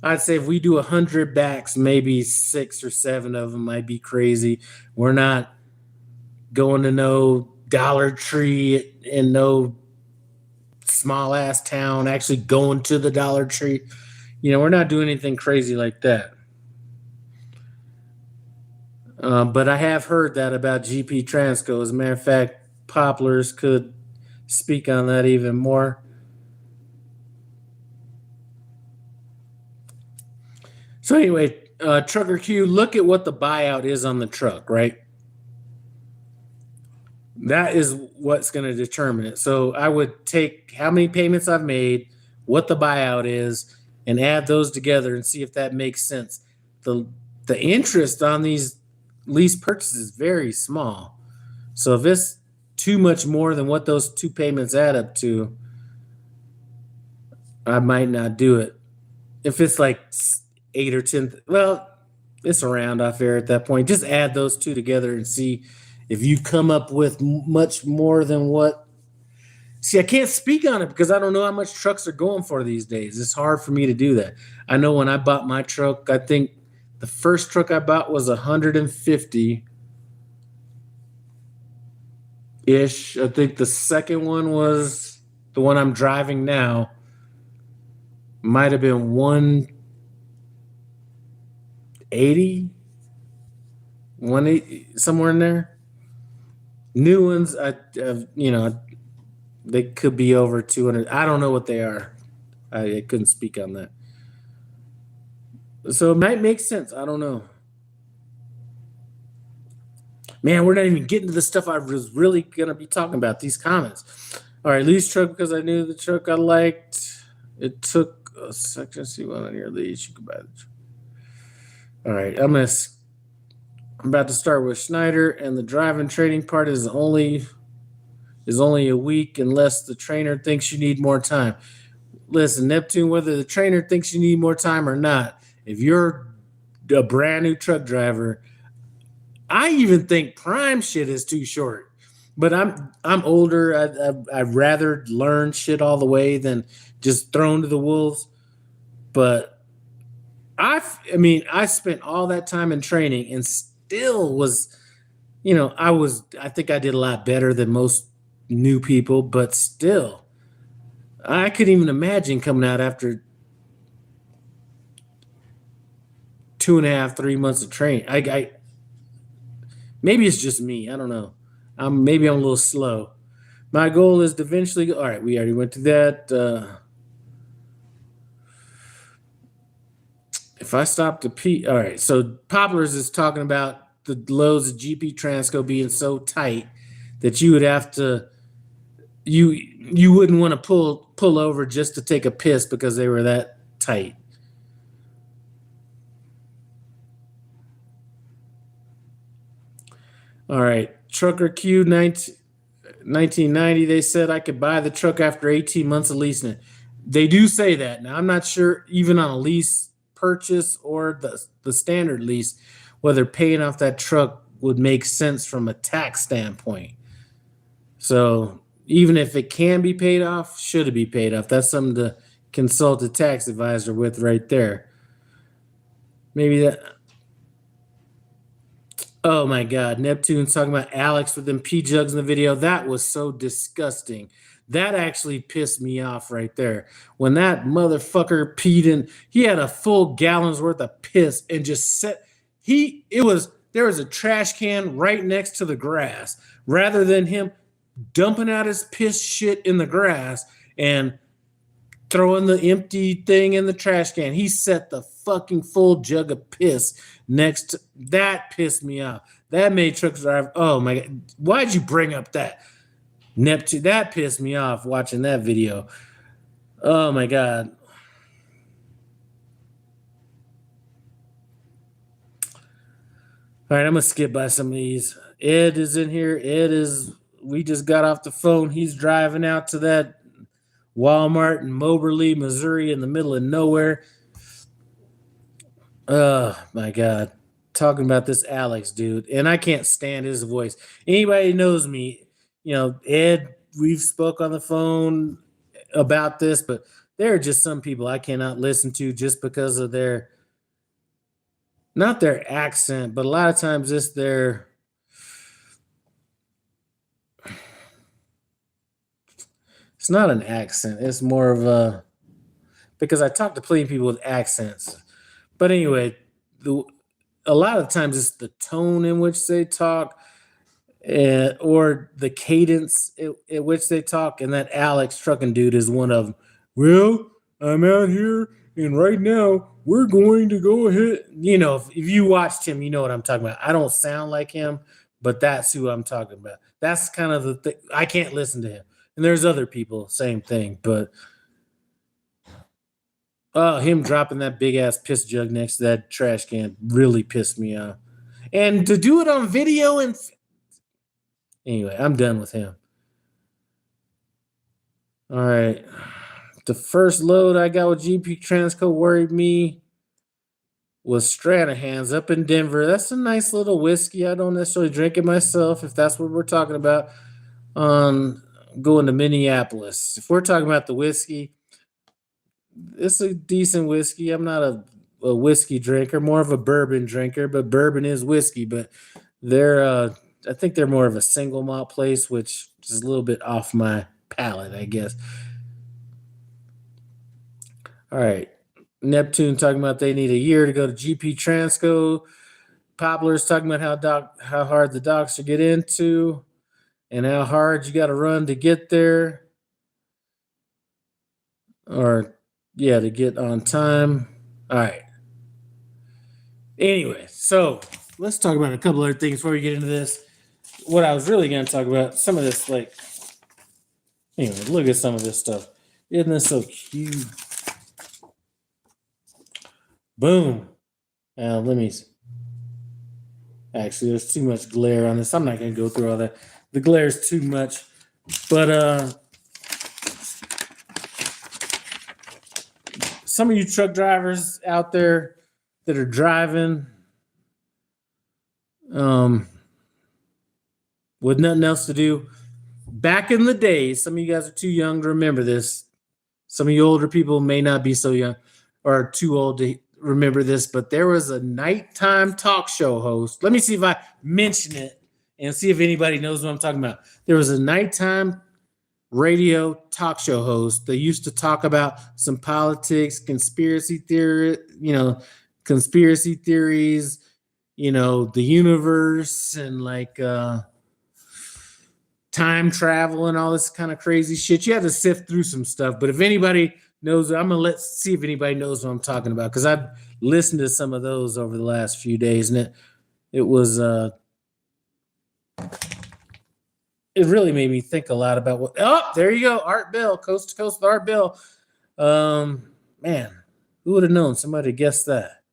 I'd say if we do 100 backs, maybe 6 or 7 of them might be crazy. We're not going to no Dollar Tree in no small ass town, actually going to the Dollar Tree. We're not doing anything crazy like that. But I have heard that about GP Transco. As a matter of fact, Poplars could speak on that even more. So anyway, Trucker Q, look at what the buyout is on the truck, right? That is what's going to determine it. So I would take how many payments I've made, what the buyout is, and add those together and see if that makes sense. The interest on these lease purchases is very small. So if it's too much more than what those 2 payments add up to, I might not do it. If it's like 8 or 10, well, it's around off air at that point. Just add those 2 together and see if you come up with much more than what. See, I can't speak on it because I don't know how much trucks are going for these days. It's hard for me to do that. I know when I bought my truck, I think the first truck I bought was 150 ish. I think the second one was the one I'm driving now. Might have been 180, 180, somewhere in there. New ones, they could be over 200. I don't know what they are. I couldn't speak on that. So it might make sense. I don't know. Man, we're not even getting to the stuff I was really going to be talking about, these comments. All right, lease truck because I knew the truck I liked. It took a second to see one on your lease. You could buy the truck. All right, I'm about to start with Schneider, and the driving training part is only a week unless the trainer thinks you need more time. Listen, Neptune, whether the trainer thinks you need more time or not, if you're a brand new truck driver, I even think prime shit is too short. But I'm older. I'd rather learn shit all the way than just thrown to the wolves. But I spent all that time in training and still was, I think I did a lot better than most new people, but still, I couldn't even imagine coming out after 2.5, 3 months of training. I maybe it's just me. I don't know. Maybe I'm a little slow. My goal is to eventually go. All right, we already went to that. If I stop to pee, all right. So Poplars is talking about the loads of GP Transco being so tight that you would have to, you wouldn't want to pull over just to take a piss because they were that tight. All right, Trucker Q 1990. They said I could buy the truck after 18 months of leasing it. They do say that. Now, I'm not sure, even on a lease purchase or the standard lease, whether paying off that truck would make sense from a tax standpoint. So even if it can be paid off, should it be paid off? That's something to consult a tax advisor with right there. Maybe that. Oh my God, Neptune's talking about Alex with them pee jugs in the video. That was so disgusting. That actually pissed me off right there. When that motherfucker peed in, he had a full gallon's worth of piss and just set. There was a trash can right next to the grass. Rather than him dumping out his piss shit in the grass and throwing the empty thing in the trash can, he set the fucking full jug of piss next to that. Pissed me off. That made truck driver. Oh my God. Why'd you bring up that? Neptune, that pissed me off watching that video. Oh my God. All right, I'm gonna skip by some of these. Ed is in here. We just got off the phone. He's driving out to that Walmart in Moberly, Missouri, in the middle of nowhere. Oh my God. Talking about this Alex dude. And I can't stand his voice. Anybody who knows me, Ed, we've spoke on the phone about this, but there are just some people I cannot listen to just because of not their accent, but a lot of times it's it's not an accent. It's more of because I talk to plenty of people with accents. But anyway, a lot of times it's the tone in which they talk, or the cadence at which they talk. And that Alex trucking dude is one of them. Well, I'm out here, and right now we're going to go ahead. If you watched him, you know what I'm talking about. I don't sound like him, but that's who I'm talking about. That's kind of the thing. I can't listen to him. And there's other people, same thing, but him dropping that big ass piss jug next to that trash can really pissed me off. And to do it on video anyway, I'm done with him. All right. The first load I got with GP Transco worried me was Stranahan's up in Denver. That's a nice little whiskey. I don't necessarily drink it myself, if that's what we're talking about on going to Minneapolis. If we're talking about the whiskey, it's a decent whiskey. I'm not a whiskey drinker, more of a bourbon drinker, but bourbon is whiskey. But I think they're more of a single malt place, which is a little bit off my palate, I guess. All right. Neptune talking about they need a year to go to GP Transco. Poplar's talking about how hard the docks to get into and how hard you got to run to get there. To get on time. All right. Anyway, so let's talk about a couple other things before we get into this. What I was really going to talk about, some of this, anyway, look at some of this stuff. Isn't this so cute? Boom. Now, actually, there's too much glare on this. I'm not going to go through all that. The glare is too much. But some of you truck drivers out there that are driving with nothing else to do. Back in the day, some of you guys are too young to remember this. Some of you older people may not be so young or too old to remember this, but there was a nighttime talk show host. Let me see if I mention it and see if anybody knows what I'm talking about. There was a nighttime radio talk show host. They used to talk about some politics, conspiracy theories, the universe, and time travel and all this kind of crazy shit. You had to sift through some stuff, but if anybody knows, I'm gonna see if anybody knows what I'm talking about, because I've listened to some of those over the last few days, and it was it really made me think a lot about what. Oh, there you go, Art Bell, Coast to Coast with Art Bell. Man, who would have known? Somebody guessed that.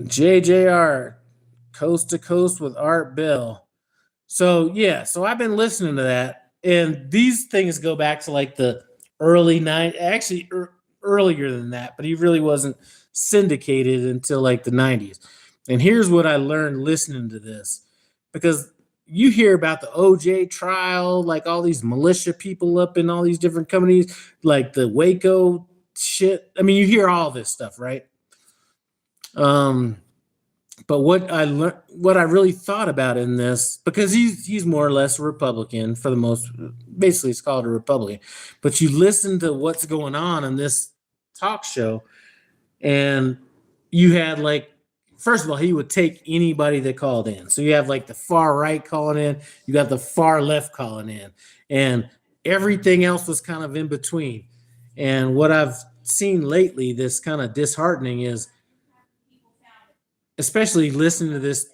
JJR, Coast to Coast with Art Bell. So I've been listening to that, And these things go back to like the early actually earlier than that, but he really wasn't syndicated until like the 90s. And here's what I learned listening to this, because you hear about the OJ trial, like all these militia people up in all these different companies, like the Waco shit. I mean, you hear all this stuff, right? But what I learned, what I really thought about in this, because he's more or less a Republican for the most, basically it's called a Republican. But you listen to what's going on in this talk show, and you had like, first of all, he would take anybody that called in. So you have like the far right calling in, you got the far left calling in, and everything else was kind of in between. And what I've seen lately, this kind of disheartening is, especially listening to this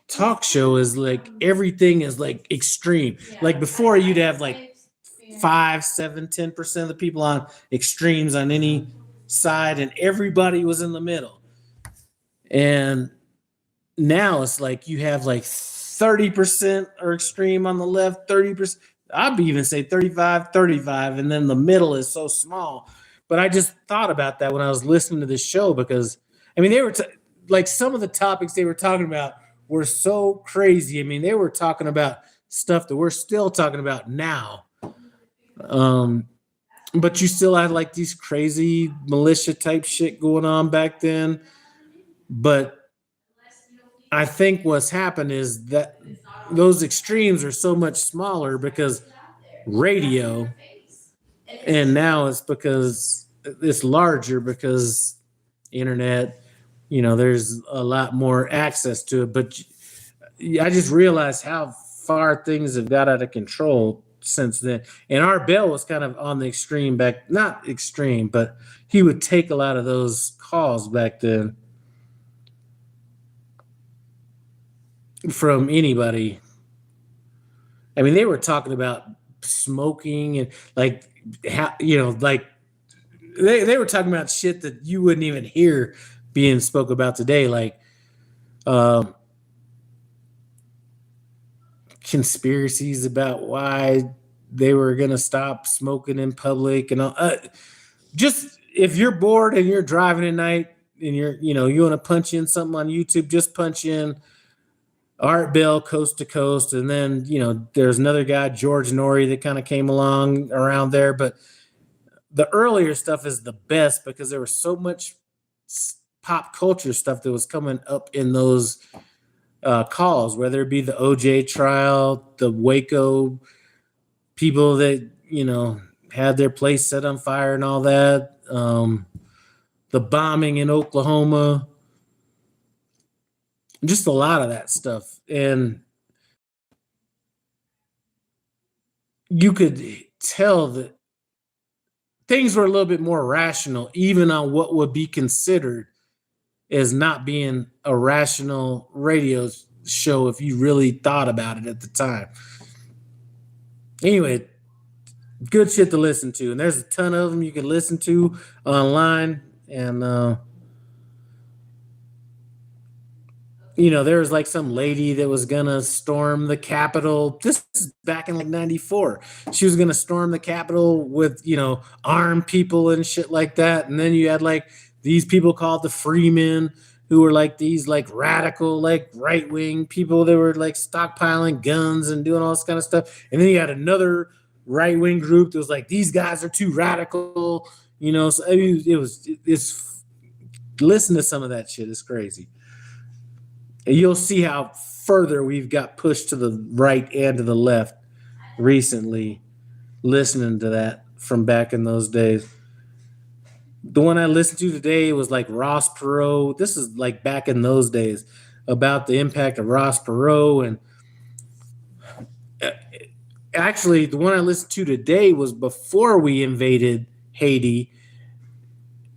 talk show, is like everything is like extreme. Like before, you'd have like 5, 7, 10% of the people on extremes on any side, and everybody was in the middle. And now it's like you have like 30% are extreme on the left, 30%. I'd even say 35, 35, and then the middle is so small. But I just thought about that when I was listening to this show, because I mean, they were like, some of the topics they were talking about were so crazy. I mean, they were talking about stuff that we're still talking about now. But you still had like these crazy militia type shit going on back then. But I think what's happened is that those extremes are so much smaller because radio, and now it's because it's larger because internet, there's a lot more access to it. But I just realized how far things have got out of control since then. And our Bell was kind of on the extreme back, not extreme, but he would take a lot of those calls back then from anybody. I mean, they were talking about smoking and like, how, like they were talking about shit that you wouldn't even hear being spoke about today, like conspiracies about why they were going to stop smoking in public and all. Just if you're bored and you're driving at night and you want to punch in something on YouTube, just punch in Art Bell Coast to Coast. And then, there's another guy, George Norrie, that kind of came along around there. But the earlier stuff is the best because there was so much pop culture stuff that was coming up in those calls, whether it be the OJ trial, the Waco people that, had their place set on fire and all that, the bombing in Oklahoma, just a lot of that stuff. And you could tell that things were a little bit more rational, even on what would be considered as not being a rational radio show if you really thought about it at the time. Anyway, good shit to listen to. And there's a ton of them you can listen to online. And, there was like some lady that was going to storm the Capitol. This is back in like 94. She was going to storm the Capitol with, armed people and shit like that. And then you had like these people called the Freemen, who were like these like radical, like right wing people that were like stockpiling guns and doing all this kind of stuff. And then you had another right wing group that was like, these guys are too radical, So I mean, it's listen to some of that shit. It's crazy. And you'll see how further we've got pushed to the right and to the left recently, listening to that from back in those days. The one I listened to today was like Ross Perot. This is like back in those days about the impact of Ross Perot. And actually, the one I listened to today was before we invaded Haiti,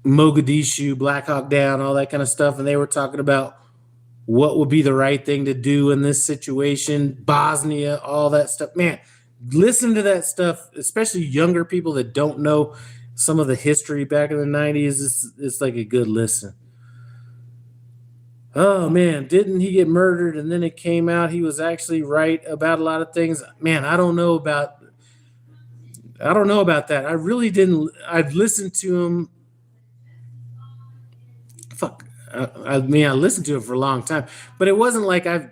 Mogadishu, Black Hawk Down, all that kind of stuff. And they were talking about what would be the right thing to do in this situation, Bosnia, all that stuff. Man, listen to that stuff, especially younger people that don't know some of the history back in the 90s. It's like a good listen. oh man, didn't he get murdered? And then it came out he was actually right about a lot of things. Man, I don't know about that. I really didn't. I've listened to him. Fuck. I mean, I listened to it for a long time, but it wasn't like I've.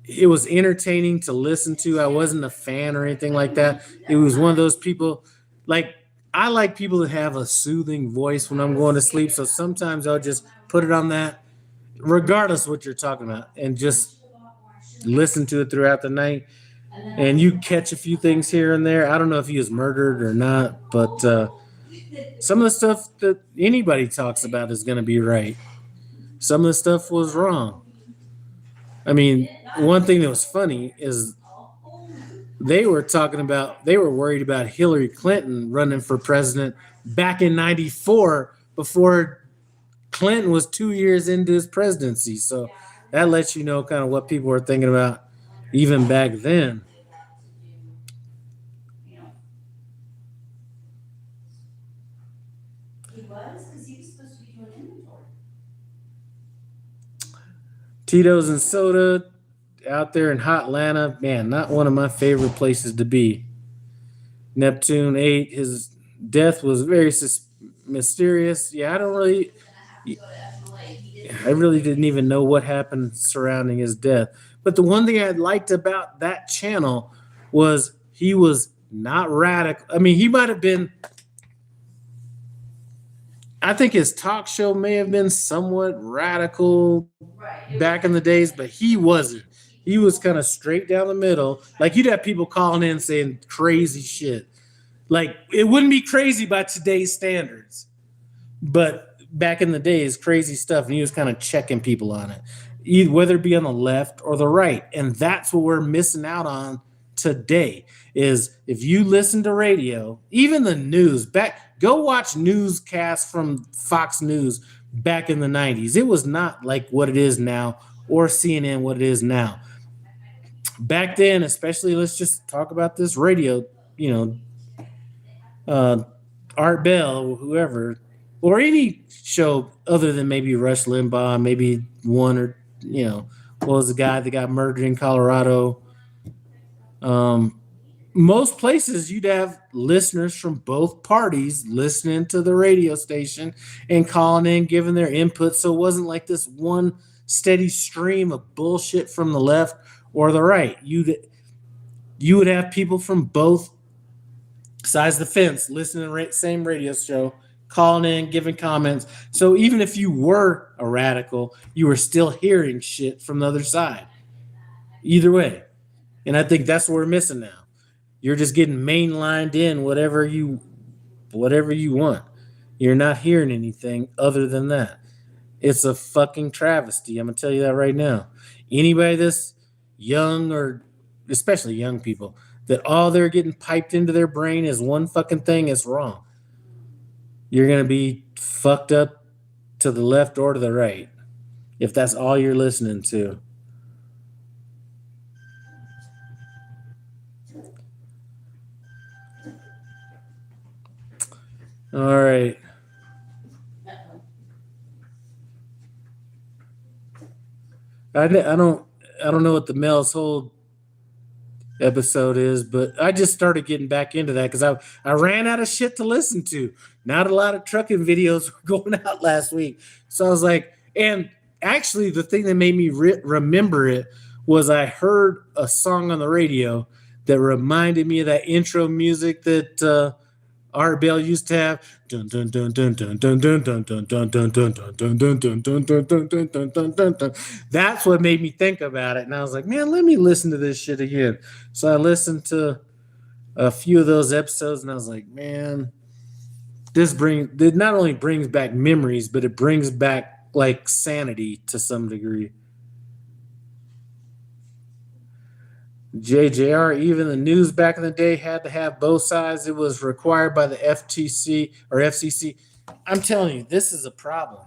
It was entertaining to listen to. I wasn't a fan or anything like that. It was one of those people, like I like people that have a soothing voice when I'm going to sleep. So sometimes I'll just put it on that, regardless of what you're talking about, and just listen to it throughout the night. And you catch a few things here and there. I don't know if he was murdered or not, but some of the stuff that anybody talks about is going to be right. Some of the stuff was wrong. I mean, one thing that was funny is they were worried about Hillary Clinton running for president back in 94 before Clinton was 2 years into his presidency. So that lets you know kind of what people were thinking about even back then. Tito's and soda out there in hot Atlanta, man, not one of my favorite places to be. Neptune 8, his death was very mysterious. Yeah, I really didn't even know what happened surrounding his death. But the one thing I liked about that channel was he was not radical. I mean, he might have been. I think his talk show may have been somewhat radical back in the days, but he wasn't. He was kind of straight down the middle. Like you'd have people calling in saying crazy shit. Like it wouldn't be crazy by today's standards, but back in the days, crazy stuff. And he was kind of checking people on it, whether it be on the left or the right. And that's what we're missing out on today is if you listen to radio, even the news, go watch newscasts from Fox News back in the 90s. It was not like what it is now or CNN what it is now. Back then, especially, let's just talk about this radio, Art Bell or whoever, or any show other than maybe Rush Limbaugh, maybe one or, what was the guy that got murdered in Colorado? Most places you'd have listeners from both parties listening to the radio station and calling in, giving their input. So it wasn't like this one steady stream of bullshit from the left or the right. You would have people from both sides of the fence listening to the same radio show, calling in, giving comments. So even if you were a radical, you were still hearing shit from the other side. Either way. And I think that's what we're missing now. You're just getting mainlined in whatever you want. You're not hearing anything other than that. It's a fucking travesty. I'm gonna tell you that right now. Anybody that's young, or especially young people, that all they're getting piped into their brain is one fucking thing, is wrong. You're gonna be fucked up to the left or to the right if that's all you're listening to. All right. I don't know what the Mel's Hold episode is, but I just started getting back into that because I ran out of shit to listen to. Not a lot of trucking videos were going out last week, so I was like, and actually the thing that made me remember it was I heard a song on the radio that reminded me of that intro music that Art Bell used to have. That's what made me think about it. And I was like, man, let me listen to this shit again. So I listened to a few of those episodes and I was like, man, it not only brings back memories, but it brings back like sanity to some degree. JJR, even the news back in the day had to have both sides. It was required by the FTC or FCC. I'm telling you, this is a problem.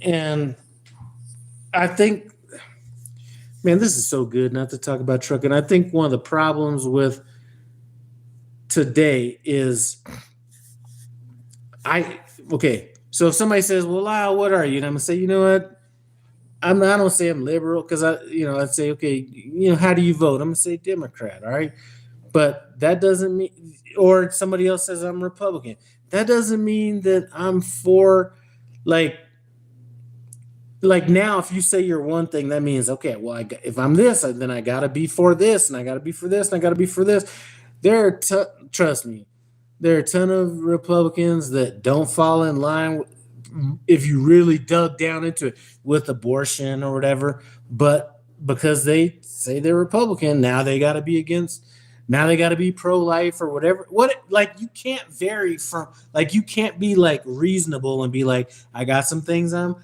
And I think, man, this is so good not to talk about trucking. I think one of the problems with today is So if somebody says, "Well, Lyle, what are you?" and I'm gonna say, "You know what? I don't say I'm liberal because I'd say, okay, how do you vote? I'm gonna say Democrat, all right, but that doesn't mean, or somebody else says I'm Republican. That doesn't mean that I'm for, like, now if you say you're one thing, that means okay. Well, if I'm this, then I gotta be for this, and I gotta be for this, and I gotta be for this. Trust me, there are a ton of Republicans that don't fall in line if you really dug down into it with abortion or whatever. But because they say they're Republican, now they got to be against. Now they got to be pro-life or whatever. Like you can't vary from, like you can't be like reasonable and be like, I got some things I'm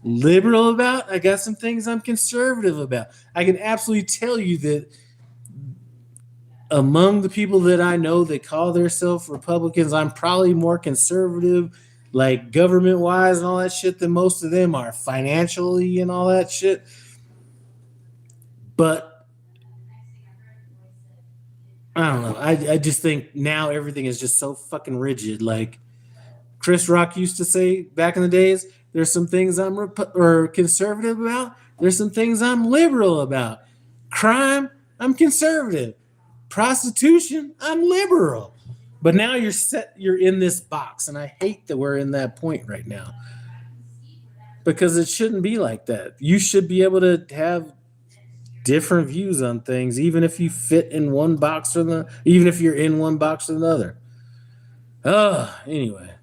liberal about. I got some things I'm conservative about. I can absolutely tell you that among the people that I know that call themselves Republicans, I'm probably more conservative, like government wise and all that shit, than most of them are financially and all that shit. But I don't know. I just think now everything is just so fucking rigid. Like Chris Rock used to say back in the days, there's some things I'm or conservative about. There's some things I'm liberal about. Crime, I'm conservative. Prostitution, I'm liberal. But now you're in this box, and I hate that we're in that point right now. Because it shouldn't be like that. You should be able to have different views on things, even if you fit in one box or the even if you're in one box or another. Anyway.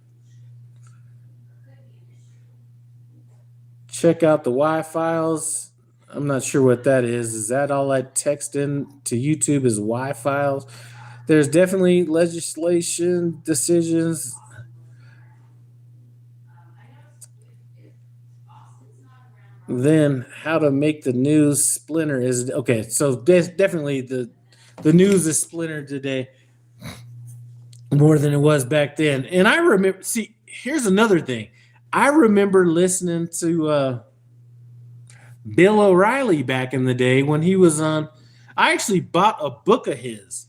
Check out the Y files. I'm not sure what that is. Is that all I text in to YouTube is Y files? There's definitely legislation decisions. Then how to make the news splinter is okay. So definitely the news is splintered today more than it was back then. And I remember. See, here's another thing. I remember listening to Bill O'Reilly back in the day when he was on. I actually bought a book of his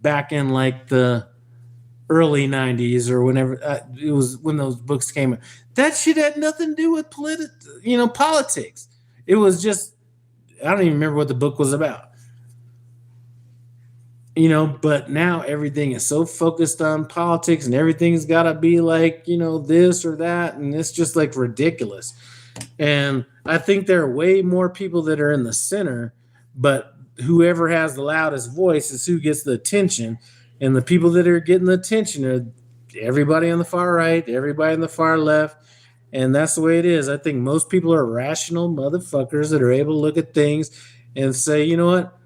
back in like the early 90s or whenever it was when those books came out. That shit had nothing to do with politics. It was just, I don't even remember what the book was about. But now everything is so focused on politics and everything's got to be like, this or that. And it's just like ridiculous. And I think there are way more people that are in the center, but whoever has the loudest voice is who gets the attention. And the people that are getting the attention are everybody on the far right, everybody on the far left. And that's the way it is. I think most people are rational motherfuckers that are able to look at things and say, you know what?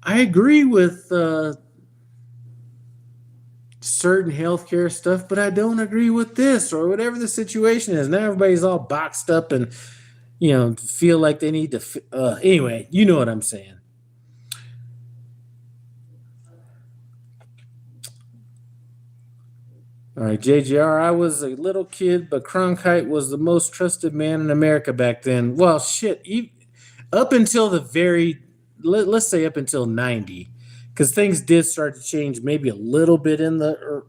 I agree with certain healthcare stuff, but I don't agree with this or whatever the situation is. Now everybody's all boxed up and feel like they need to. Anyway, you know what I'm saying. All right, JGR. I was a little kid, but Cronkite was the most trusted man in America back then. Well, shit. Up until the let's say up until 90, because things did start to change maybe a little bit in the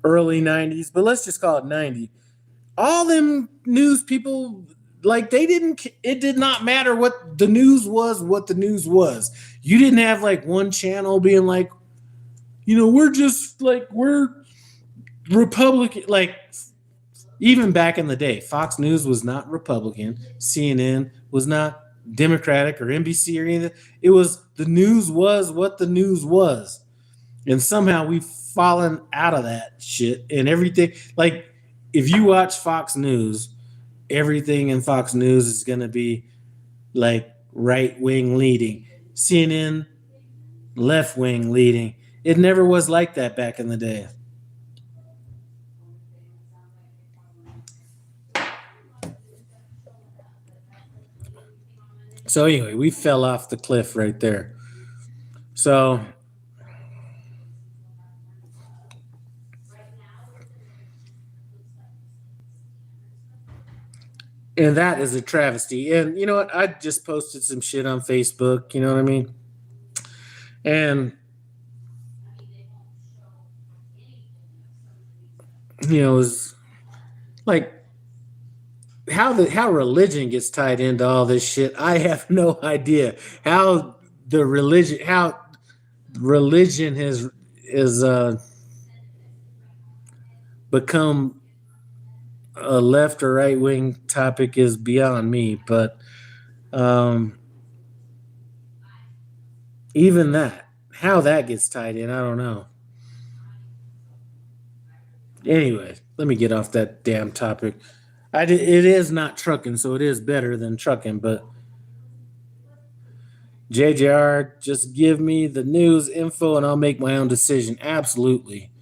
early 90s, but let's just call it 90. All them news people, like, it did not matter what the news was. You didn't have like one channel being like, we're Republican. Like, even back in the day, Fox News was not Republican, CNN was not Democratic or NBC or anything. It was, the news was what the news was. And somehow we've fallen out of that shit, and everything. Like, if you watch Fox News, everything in Fox News is going to be like right wing leading, CNN left wing leading. It never was like that back in the day. So anyway, we fell off the cliff right there. So And that is a travesty. And you know what? I just posted some shit on Facebook. You know what I mean? And it was like how religion gets tied into all this shit. I have no idea how religion has become a left or right wing topic is beyond me. But um, even that, how that gets tied in, I don't know. Anyway, let me get off that damn topic. It is not trucking, so it is better than trucking. But JJR, just give me the news info and I'll make my own decision. Absolutely.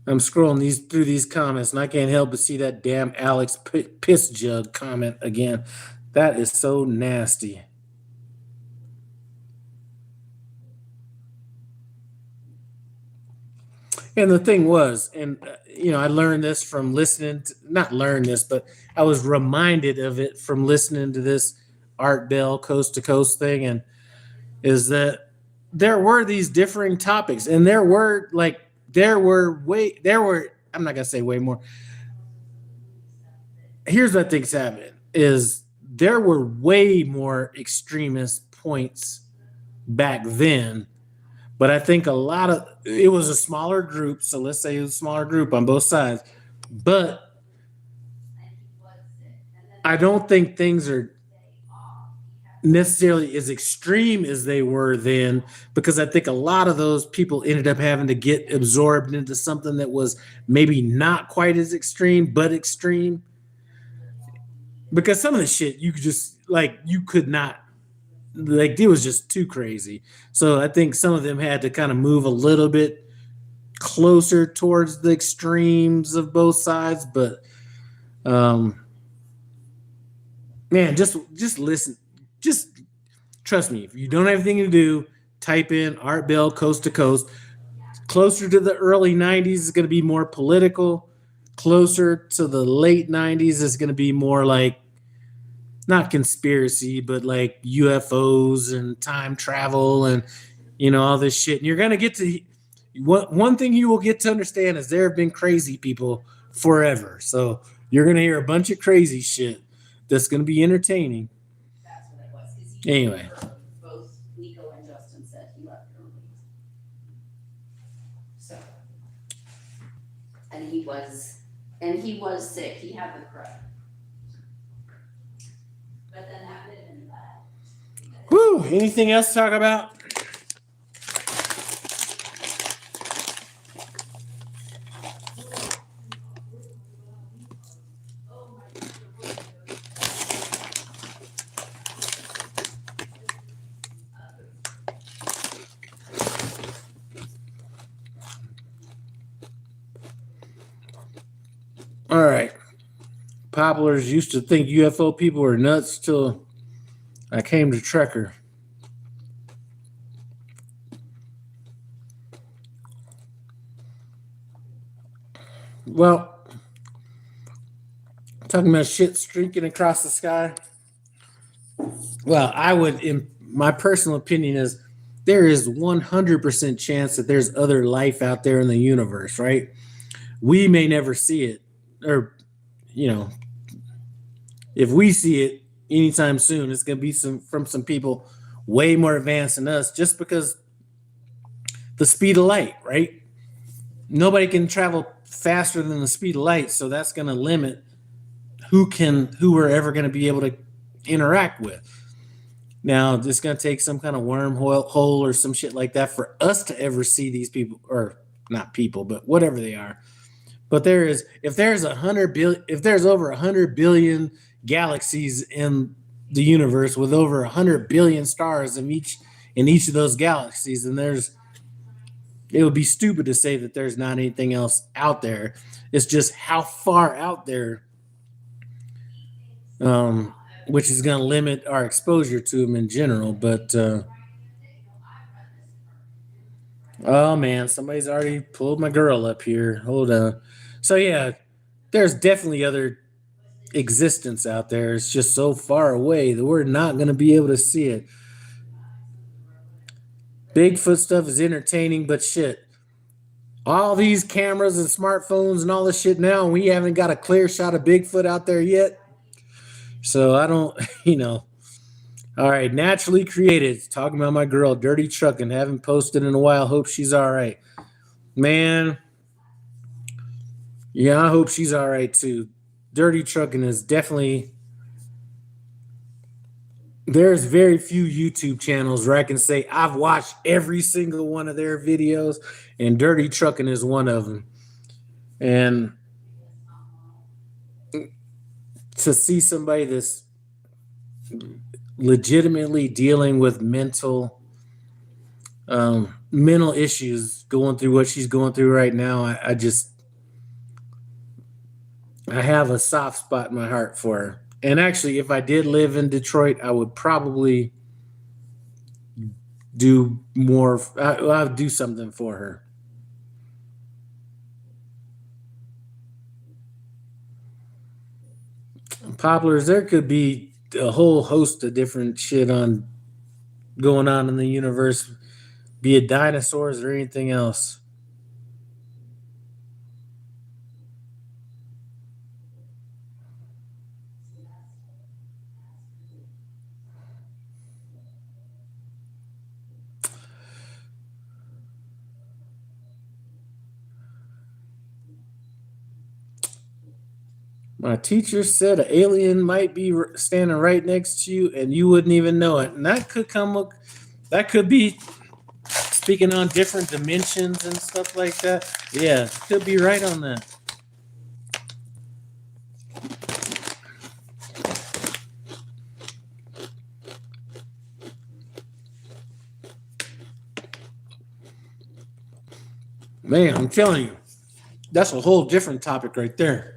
I'm scrolling through these comments and I can't help but see that damn Alex piss jug comment again. That is so nasty. And the thing was, and I learned this from not learned this, but I was reminded of it from listening to this Art Bell Coast to Coast thing, and is that there were these differing topics, and I'm not gonna say way more. Here's what I think's happening is there were way more extremist points back then. But I think it was a smaller group. So let's say it was a smaller group on both sides. But I don't think things are necessarily as extreme as they were then, because I think a lot of those people ended up having to get absorbed into something that was maybe not quite as extreme, but extreme. Because some of the shit you could not, like, it was just too crazy. So I think some of them had to kind of move a little bit closer towards the extremes of both sides. But man, just listen. Just trust me. If you don't have anything to do, type in Art Bell Coast to Coast. Closer to the early 90s is going to be more political. Closer to the late 90s is going to be more like, not conspiracy, but like UFOs and time travel and all this shit. And you're gonna get to one thing you will get to understand is there have been crazy people forever. So you're gonna hear a bunch of crazy shit that's gonna be entertaining. That's what it was. Anyway, both Nico and Justin said he left early. So, and he was sick. He had the crud. But then that would have been bad. Whew, anything else to talk about? All right. Poplars used to think UFO people were nuts till I came to Trekker. Well, talking about shit streaking across the sky. Well, my personal opinion is there is 100% chance that there's other life out there in the universe, right? We may never see it, or, if we see it anytime soon, it's going to be from some people way more advanced than us, just because the speed of light, right? Nobody can travel faster than the speed of light, so that's going to limit who we're ever going to be able to interact with. Now, it's going to take some kind of wormhole or some shit like that for us to ever see these people, or not people, but whatever they are. But if there's over 100 billion galaxies in the universe with over 100 billion stars in each of those galaxies, and there's it would be stupid to say that there's not anything else out there. It's just how far out there, which is going to limit our exposure to them in general. But oh man, somebody's already pulled my girl up here. Hold on. So yeah, there's definitely other existence out there. It's just so far away that we're not going to be able to see it. Bigfoot stuff is entertaining, but shit. All these cameras and smartphones and all this shit now, and we haven't got a clear shot of Bigfoot out there yet. So I don't, All right, naturally created. Talking about my girl, Dirty Truckin'. Haven't posted in a while. Hope she's all right. Man, yeah, I hope she's all right too. Dirty Truckin' is definitely... There's very few YouTube channels where I can say I've watched every single one of their videos, and Dirty Truckin' is one of them. And to see somebody that's legitimately dealing with mental issues, going through what she's going through right now, I have a soft spot in my heart for her. And actually, if I did live in Detroit, I would probably do more. I would do something for her. Poplars, there could be a whole host of different shit going on in the universe, be it dinosaurs or anything else. My teacher said an alien might be standing right next to you and you wouldn't even know it. And that could be speaking on different dimensions and stuff like that. Yeah, could be right on that. Man, I'm telling you, that's a whole different topic right there.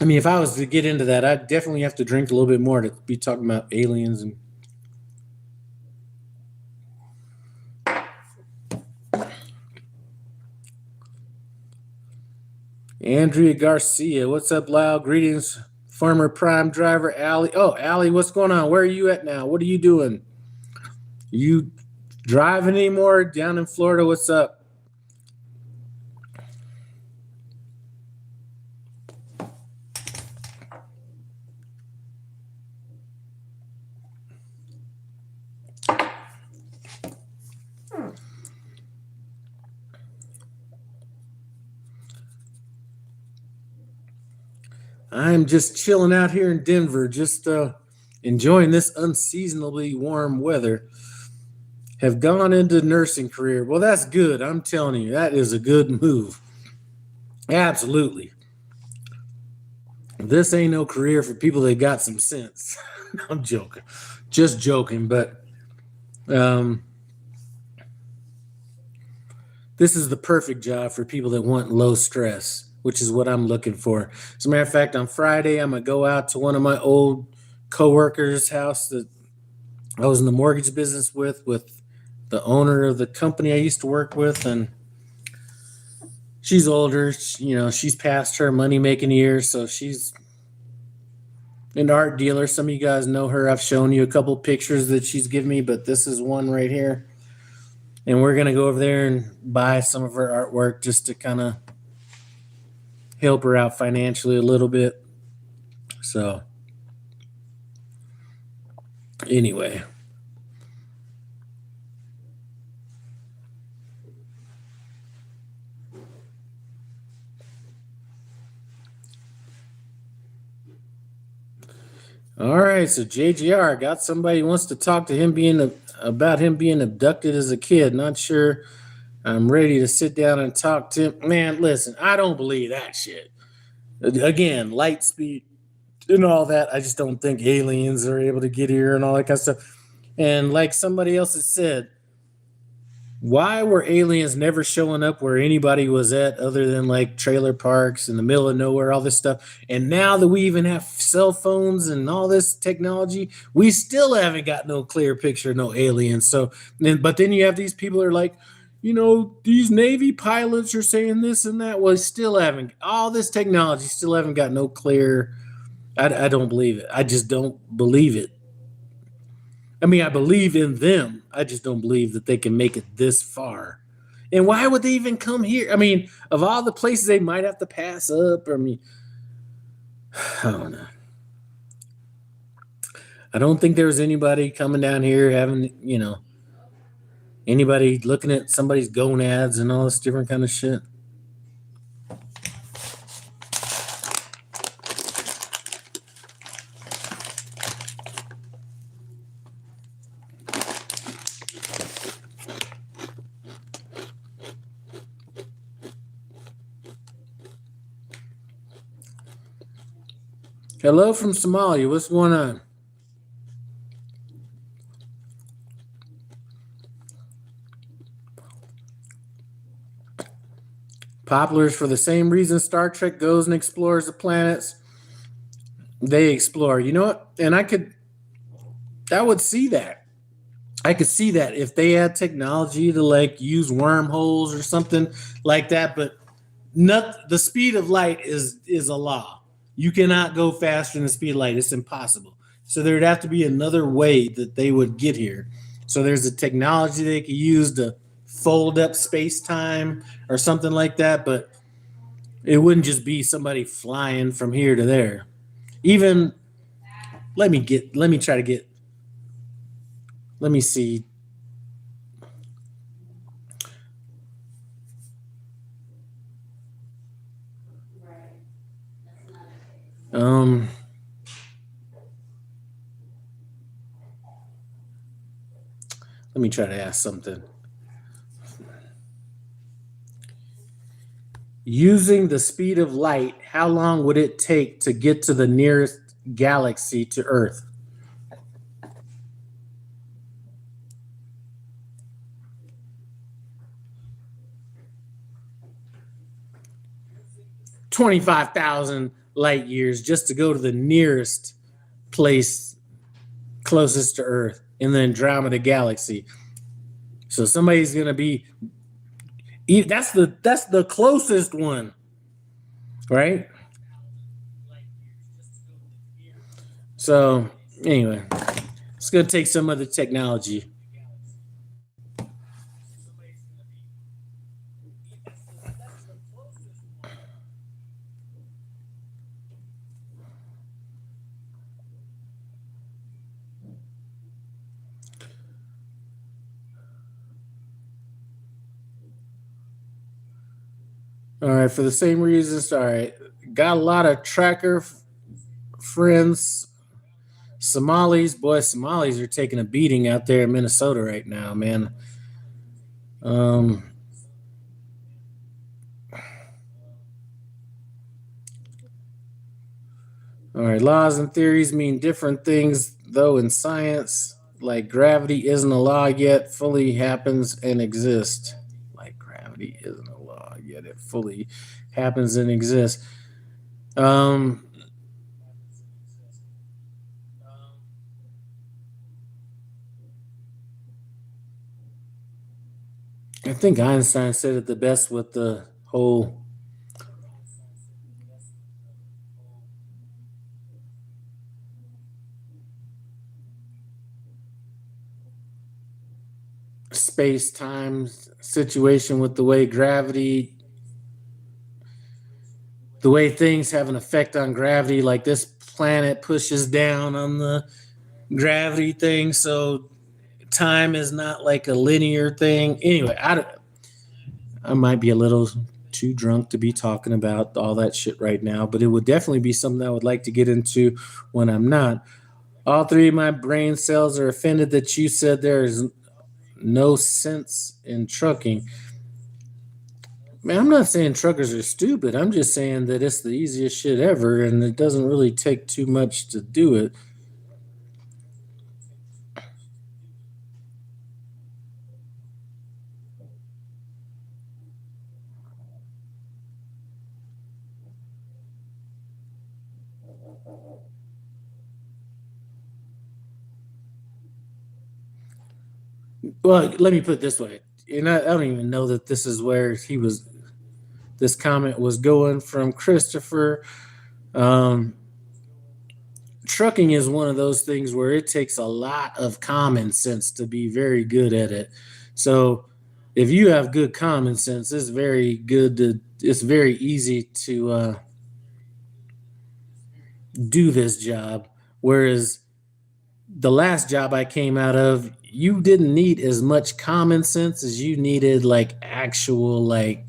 I mean, if I was to get into that, I'd definitely have to drink a little bit more to be talking about aliens. And Andrea Garcia, what's up, Lyle? Greetings, former Prime driver Allie. Oh, Allie, what's going on? Where are you at now? What are you doing? You driving anymore down in Florida? What's up? I'm just chilling out here in Denver, just enjoying this unseasonably warm weather. Have gone into nursing career. Well, that's good. I'm telling you, that is a good move. Absolutely. This ain't no career for people that got some sense. I'm joking. Just joking, but this is the perfect job for people that want low stress, which is what I'm looking for. As a matter of fact, on Friday, I'm going to go out to one of my old coworkers' house that I was in the mortgage business with the owner of the company I used to work with. And she's older, she's past her money-making years, so she's an art dealer. Some of you guys know her. I've shown you a couple pictures that she's given me, but this is one right here. And we're going to go over there and buy some of her artwork just to kind of help her out financially a little bit. So, anyway. All right, so JGR got somebody who wants to talk to him about him being abducted as a kid. Not sure I'm ready to sit down and talk to him. Man, listen, I don't believe that shit. Again, light speed and all that. I just don't think aliens are able to get here and all that kind of stuff. And like somebody else has said, why were aliens never showing up where anybody was at other than like trailer parks in the middle of nowhere, all this stuff? And now that we even have cell phones and all this technology, we still haven't got no clear picture, no aliens. So, but then you have these people that are like, these Navy pilots are saying this and that. Well, still haven't, all this technology still haven't got no clear. I don't believe it. I just don't believe it. I mean, I believe in them. I just don't believe that they can make it this far. And why would they even come here? I mean, of all the places they might have to pass up, I mean, I don't know. I don't think there was anybody coming down here having, anybody looking at somebody's gonads and all this different kind of shit. Hello from Somalia. What's going on? Populars for the same reason Star Trek goes and explores the planets. They explore. You know what? And I would see that. I could see that if they had technology to like use wormholes or something like that, but the speed of light is a law. You cannot go faster than the speed of light. It's impossible. So there'd have to be another way that they would get here. So there's a technology they could use to fold up space-time or something like that, but it wouldn't just be somebody flying from here to there. Even let me see. Let me try to ask something. Using the speed of light, how long would it take to get to the nearest galaxy to Earth? $25,000 light years just to go to the nearest place closest to Earth in the Andromeda Galaxy. So somebody's gonna be that's the closest one, right? So anyway, it's gonna take some other technology. All right, for the same reasons. All right, got a lot of tracker friends. Somalis, boy, Somalis are taking a beating out there in Minnesota right now, man. All right, laws and theories mean different things, though, in science. Like gravity isn't a law yet, fully happens and exists. Like gravity isn't a law yet, it fully happens and exists. I think Einstein said it the best with the whole space-time situation with the way gravity, the way things have an effect on gravity, like this planet pushes down on the gravity thing, so time is not like a linear thing. Anyway, I might be a little too drunk to be talking about all that shit right now, but it would definitely be something I would like to get into when I'm not. All three of my brain cells are offended that you said there is no sense in trucking. Man, I'm not saying truckers are stupid. I'm just saying that it's the easiest shit ever, and it doesn't really take too much to do it. Well, let me put it this way. And I don't even know that this is where this comment was going from Christopher. Um, Trucking is one of those things where it takes a lot of common sense to be very good at it. So if you have good common sense, it's very easy to do this job. Whereas the last job I came out of, you didn't need as much common sense as you needed like actual like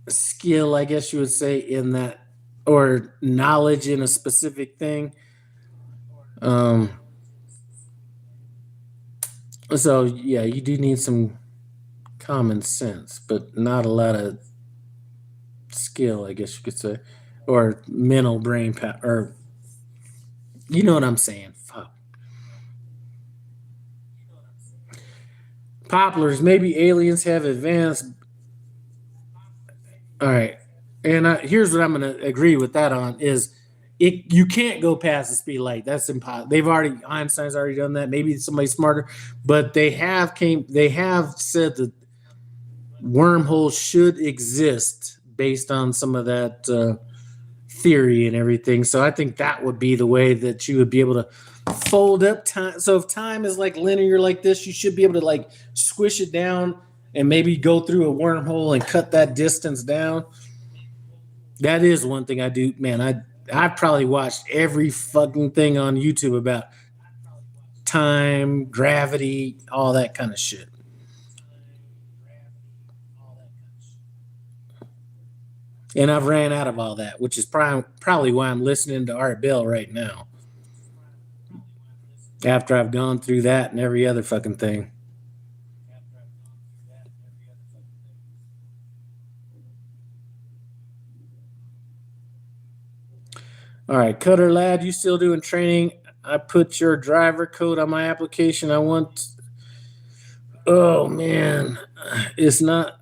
skill, I guess you would say, in that, or knowledge in a specific thing. Um, so yeah, you do need some common sense, but not a lot of skill, I guess you could say, or mental brain power, or you know what I'm saying. Fuck. Poplars, maybe aliens have advanced. All right, and here's what I'm going to agree with that on is it. You can't go past the speed of light. That's impossible. Einstein's already done that. Maybe somebody smarter, but they have said that wormholes should exist based on some of that theory and everything. So I think that would be the way that you would be able to fold up time. So if time is like linear like this, you should be able to like squish it down and maybe go through a wormhole and cut that distance down. That is one thing I do, man. I've probably watched every fucking thing on YouTube about time, gravity, all that kind of shit. And I've ran out of all that, which is probably why I'm listening to Art Bell right now. After I've gone through that and every other fucking thing. All right, Cutter Lad, you still doing training? I put your driver code on my application. Oh man, it's not.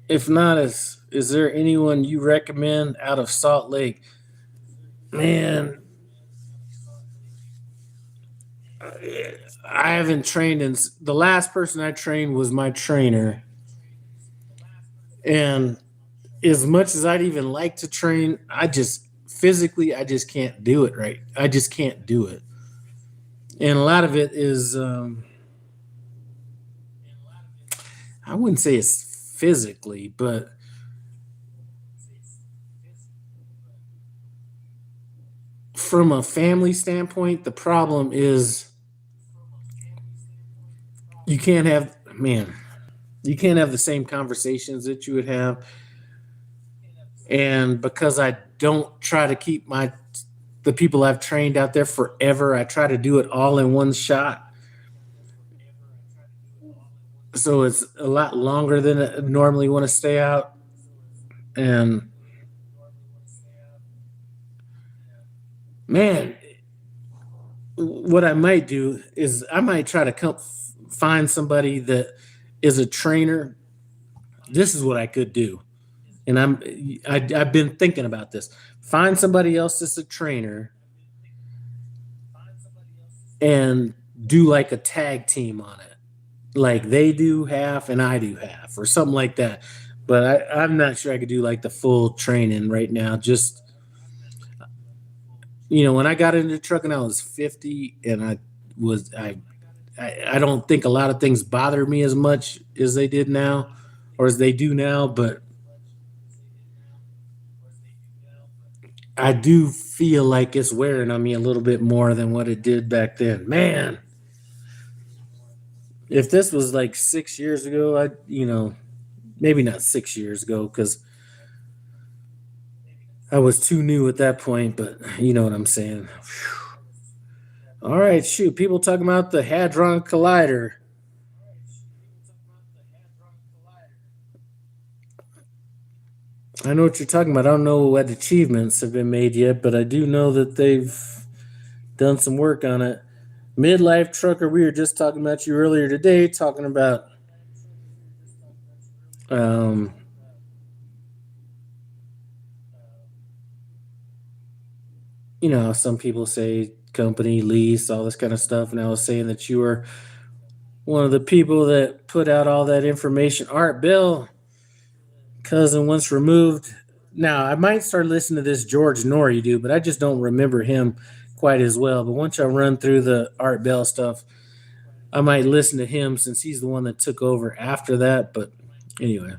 If not, is there anyone you recommend out of Salt Lake? Man, I haven't trained the last person I trained was my trainer. And as much as I'd even like to train, I just can't do it right. I just can't do it. And a lot of it is, I wouldn't say it's physically, but from a family standpoint, the problem is you can't have the same conversations that you would have. And because I don't try to keep the people I've trained out there forever, I try to do it all in one shot. So it's a lot longer than I normally want to stay out. And man, what I might do is I might try to find somebody that is a trainer. This is what I could do. And I've been thinking about this. Find somebody else that's a trainer and do like a tag team on it. Like they do half and I do half or something like that. But I'm not sure I could do like the full training right now. Just, when I got into trucking, I was 50 and I don't think a lot of things bothered me as much as they did now or as they do now. But I do feel like it's wearing on me a little bit more than what it did back then. Man, if this was like 6 years ago, maybe not 6 years ago because I was too new at that point, but you know what I'm saying. Whew. All right, shoot. People talking about the Hadron Collider. I know what you're talking about. I don't know what achievements have been made yet, but I do know that they've done some work on it. Midlife trucker, we were just talking about you earlier today, talking about some people say company lease, all this kind of stuff, and I was saying that you were one of the people that put out all that information. Art Bell, cousin, once removed. Now I might start listening to this George Norrie dude, but I just don't remember him quite as well. But once I run through the Art Bell stuff, I might listen to him since he's the one that took over after that. But anyway.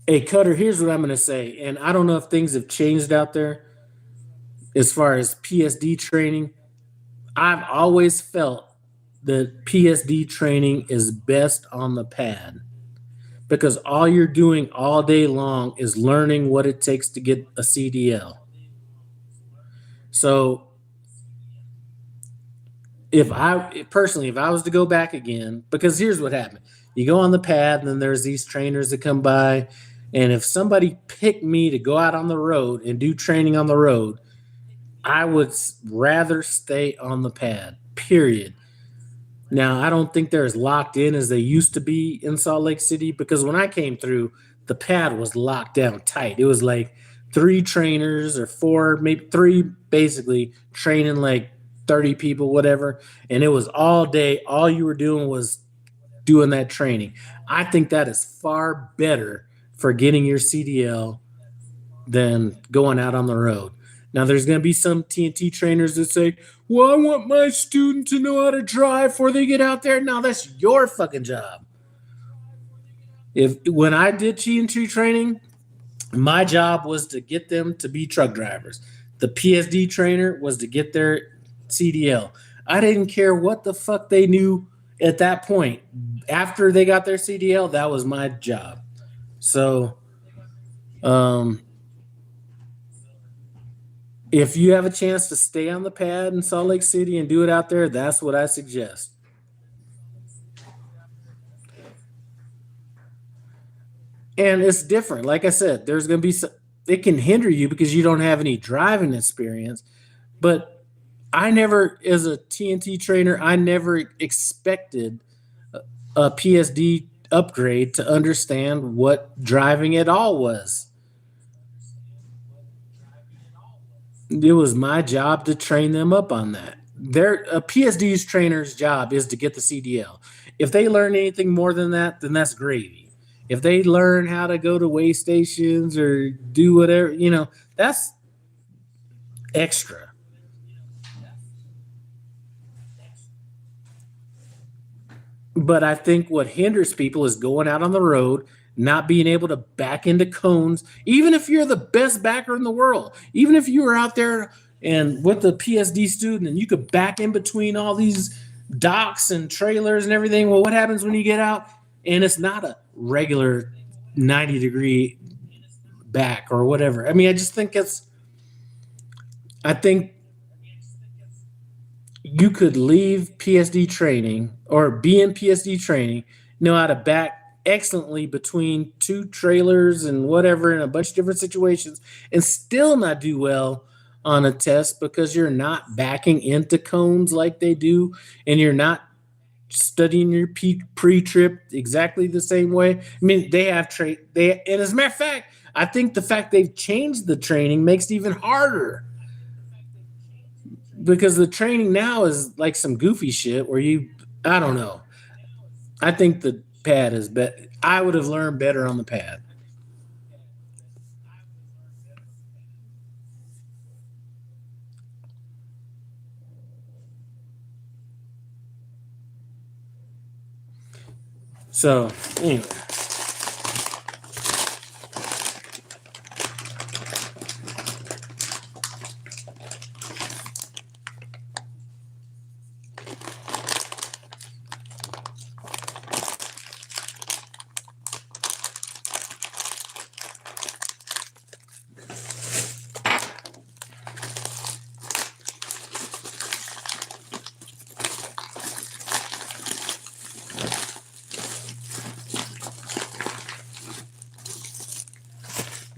Hey, Cutter, here's what I'm going to say. And I don't know if things have changed out there as far as PSD training. I've always felt that PSD training is best on the pad because all you're doing all day long is learning what it takes to get a CDL. So if I was to go back again, because here's what happened. You go on the pad and then there's these trainers that come by. And if somebody picked me to go out on the road and do training on the road, I would rather stay on the pad, period. Now, I don't think they're as locked in as they used to be in Salt Lake City because when I came through, the pad was locked down tight. It was like 3 trainers or 4, maybe 3 basically training like 30 people, whatever. And it was all day. All you were doing was doing that training. I think that is far better for getting your CDL than going out on the road. Now, there's going to be some TNT trainers that say, well, I want my student to know how to drive before they get out there. No, that's your fucking job. When I did TNT training, my job was to get them to be truck drivers. The PSD trainer was to get their CDL. I didn't care what the fuck they knew at that point. After they got their CDL, that was my job. So, if you have a chance to stay on the pad in Salt Lake City and do it out there, that's what I suggest. And it's different. Like I said, there's going to be it can hinder you because you don't have any driving experience. But I never, as a TNT trainer, I never expected a PSD upgrade to understand what driving at all was. It was my job to train them up on that. A PSD's trainer's job is to get the CDL. If they learn anything more than that, then that's gravy. If they learn how to go to weigh stations or do whatever, that's extra. But I think what hinders people is going out on the road, not being able to back into cones, even if you're the best backer in the world, even if you were out there and with the PSD student and you could back in between all these docks and trailers and everything. Well, what happens when you get out and it's not a regular 90-degree back or whatever? I mean, I think you could leave PSD training or be in PSD training, know how to back excellently between 2 trailers and whatever in a bunch of different situations and still not do well on a test because you're not backing into cones like they do and you're not studying your pre-trip exactly the same way. I mean, they have and as a matter of fact, I think the fact they've changed the training makes it even harder. Because the training now is like some goofy shit where I don't know. I think the pad is better. I would have learned better on the pad. So, anyway.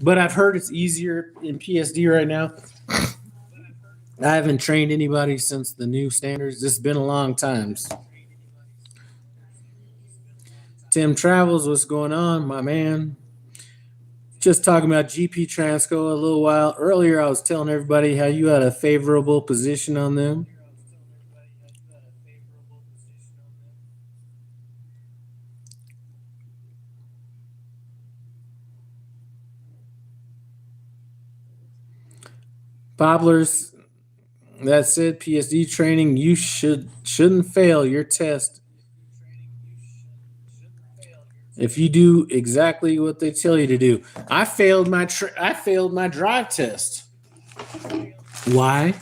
But I've heard it's easier in PSD right now. I haven't trained anybody since the new standards. It's been a long time. Tim Travels, what's going on, my man? Just talking about GP Transco a little while earlier. I was telling everybody how you had a favorable position on them. Poplars, that said, PSD training, you shouldn't fail your test if you do exactly what they tell you to do. I failed my drive test. Why?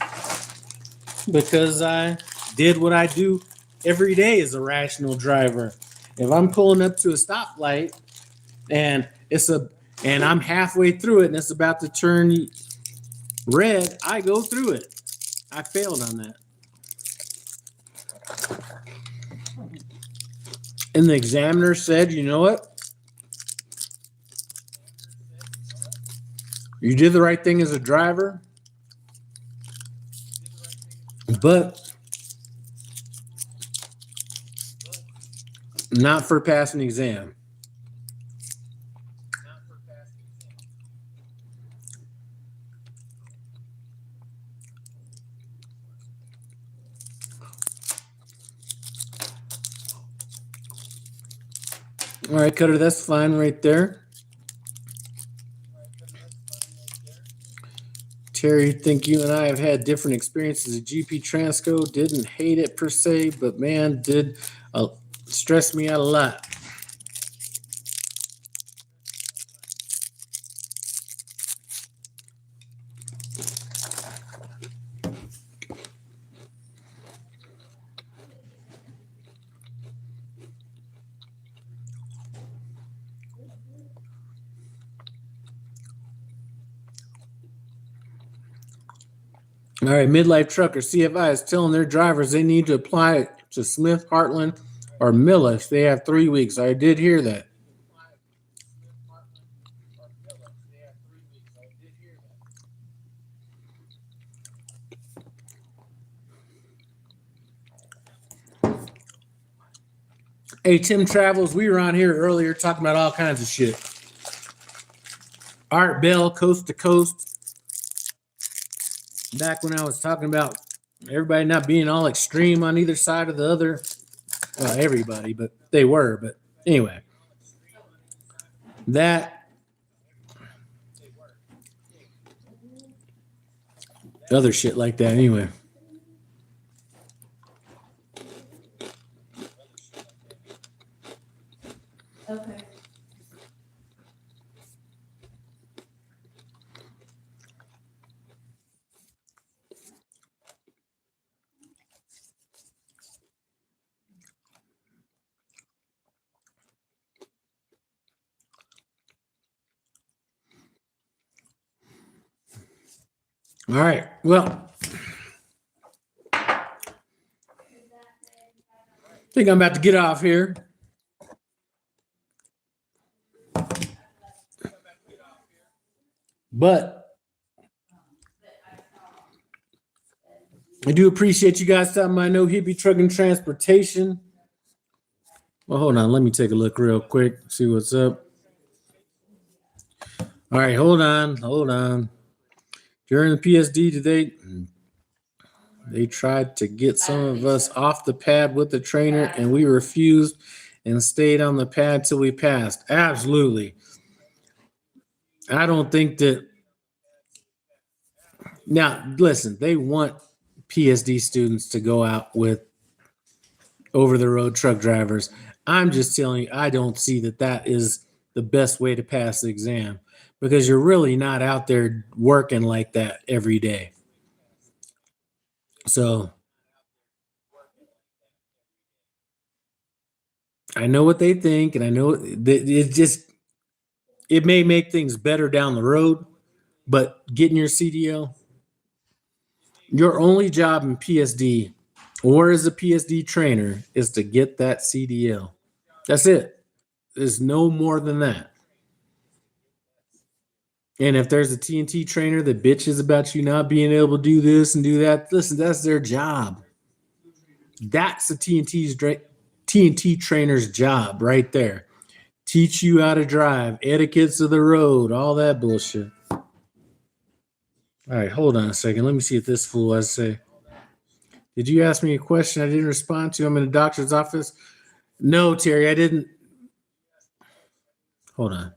Because I did what I do every day as a rational driver. If I'm pulling up to a stoplight and I'm halfway through it and it's about to turn red, I go through it. I failed on that. And the examiner said, you know what? You did the right thing as a driver, but not for passing the exam. All right, Cutter, that's fine right there. Terry, think you and I have had different experiences at GP Transco. Didn't hate it per se, but man, did stress me out a lot. All right, Midlife Trucker, CFI is telling their drivers they need to apply it to Smith, Heartland, or Millis. They have 3 weeks. I did hear that. Hey, Tim Travels, we were on here earlier talking about all kinds of shit. Art Bell, Coast to Coast. Back when I was talking about everybody not being all extreme on either side of the other. Well, everybody, but they were. But anyway, that other shit like that. Anyway. Okay. All right. Well, I think I'm about to get off here. But I do appreciate you guys stopping by No Hippie Truck and Transportation. Well, hold on. Let me take a look real quick. See what's up. All right. Hold on. During the PSD today, they tried to get some of us off the pad with the trainer, and we refused and stayed on the pad till we passed. Absolutely. I don't think that. Now, listen, they want PSD students to go out with over-the-road truck drivers. I'm just telling you, I don't see that is the best way to pass the exam because you're really not out there working like that every day. So I know what they think, and I know that it may make things better down the road, but getting your CDL, your only job in PSD or as a PSD trainer is to get that CDL. That's it. There's no more than that. And if there's a TNT trainer that bitches about you not being able to do this and do that, listen, that's their job. That's the TNT trainer's job right there. Teach you how to drive, etiquettes of the road, all that bullshit. All right, hold on a second. Let me see if this fool has to say. Did you ask me a question I didn't respond to? I'm in a doctor's office. No, Terry, I didn't. Hold on.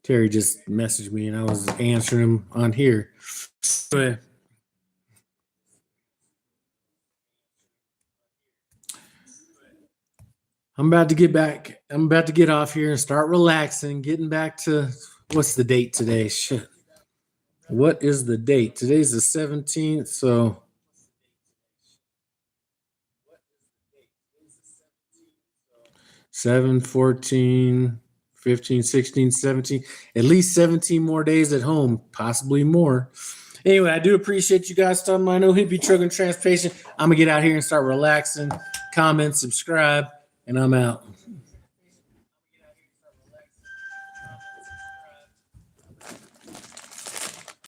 Terry just messaged me and I was answering him on here. But I'm about to get back. I'm about to get off here and start relaxing, getting back to what's the date today? Shit. What is the date? Today's the 17th. So 7, 14, 15, 16, 17, at least 17 more days at home, possibly more. Anyway, I do appreciate you guys stopping by. No hippie truck and transportation. I'm going to get out here and start relaxing. Comment, subscribe, and I'm out.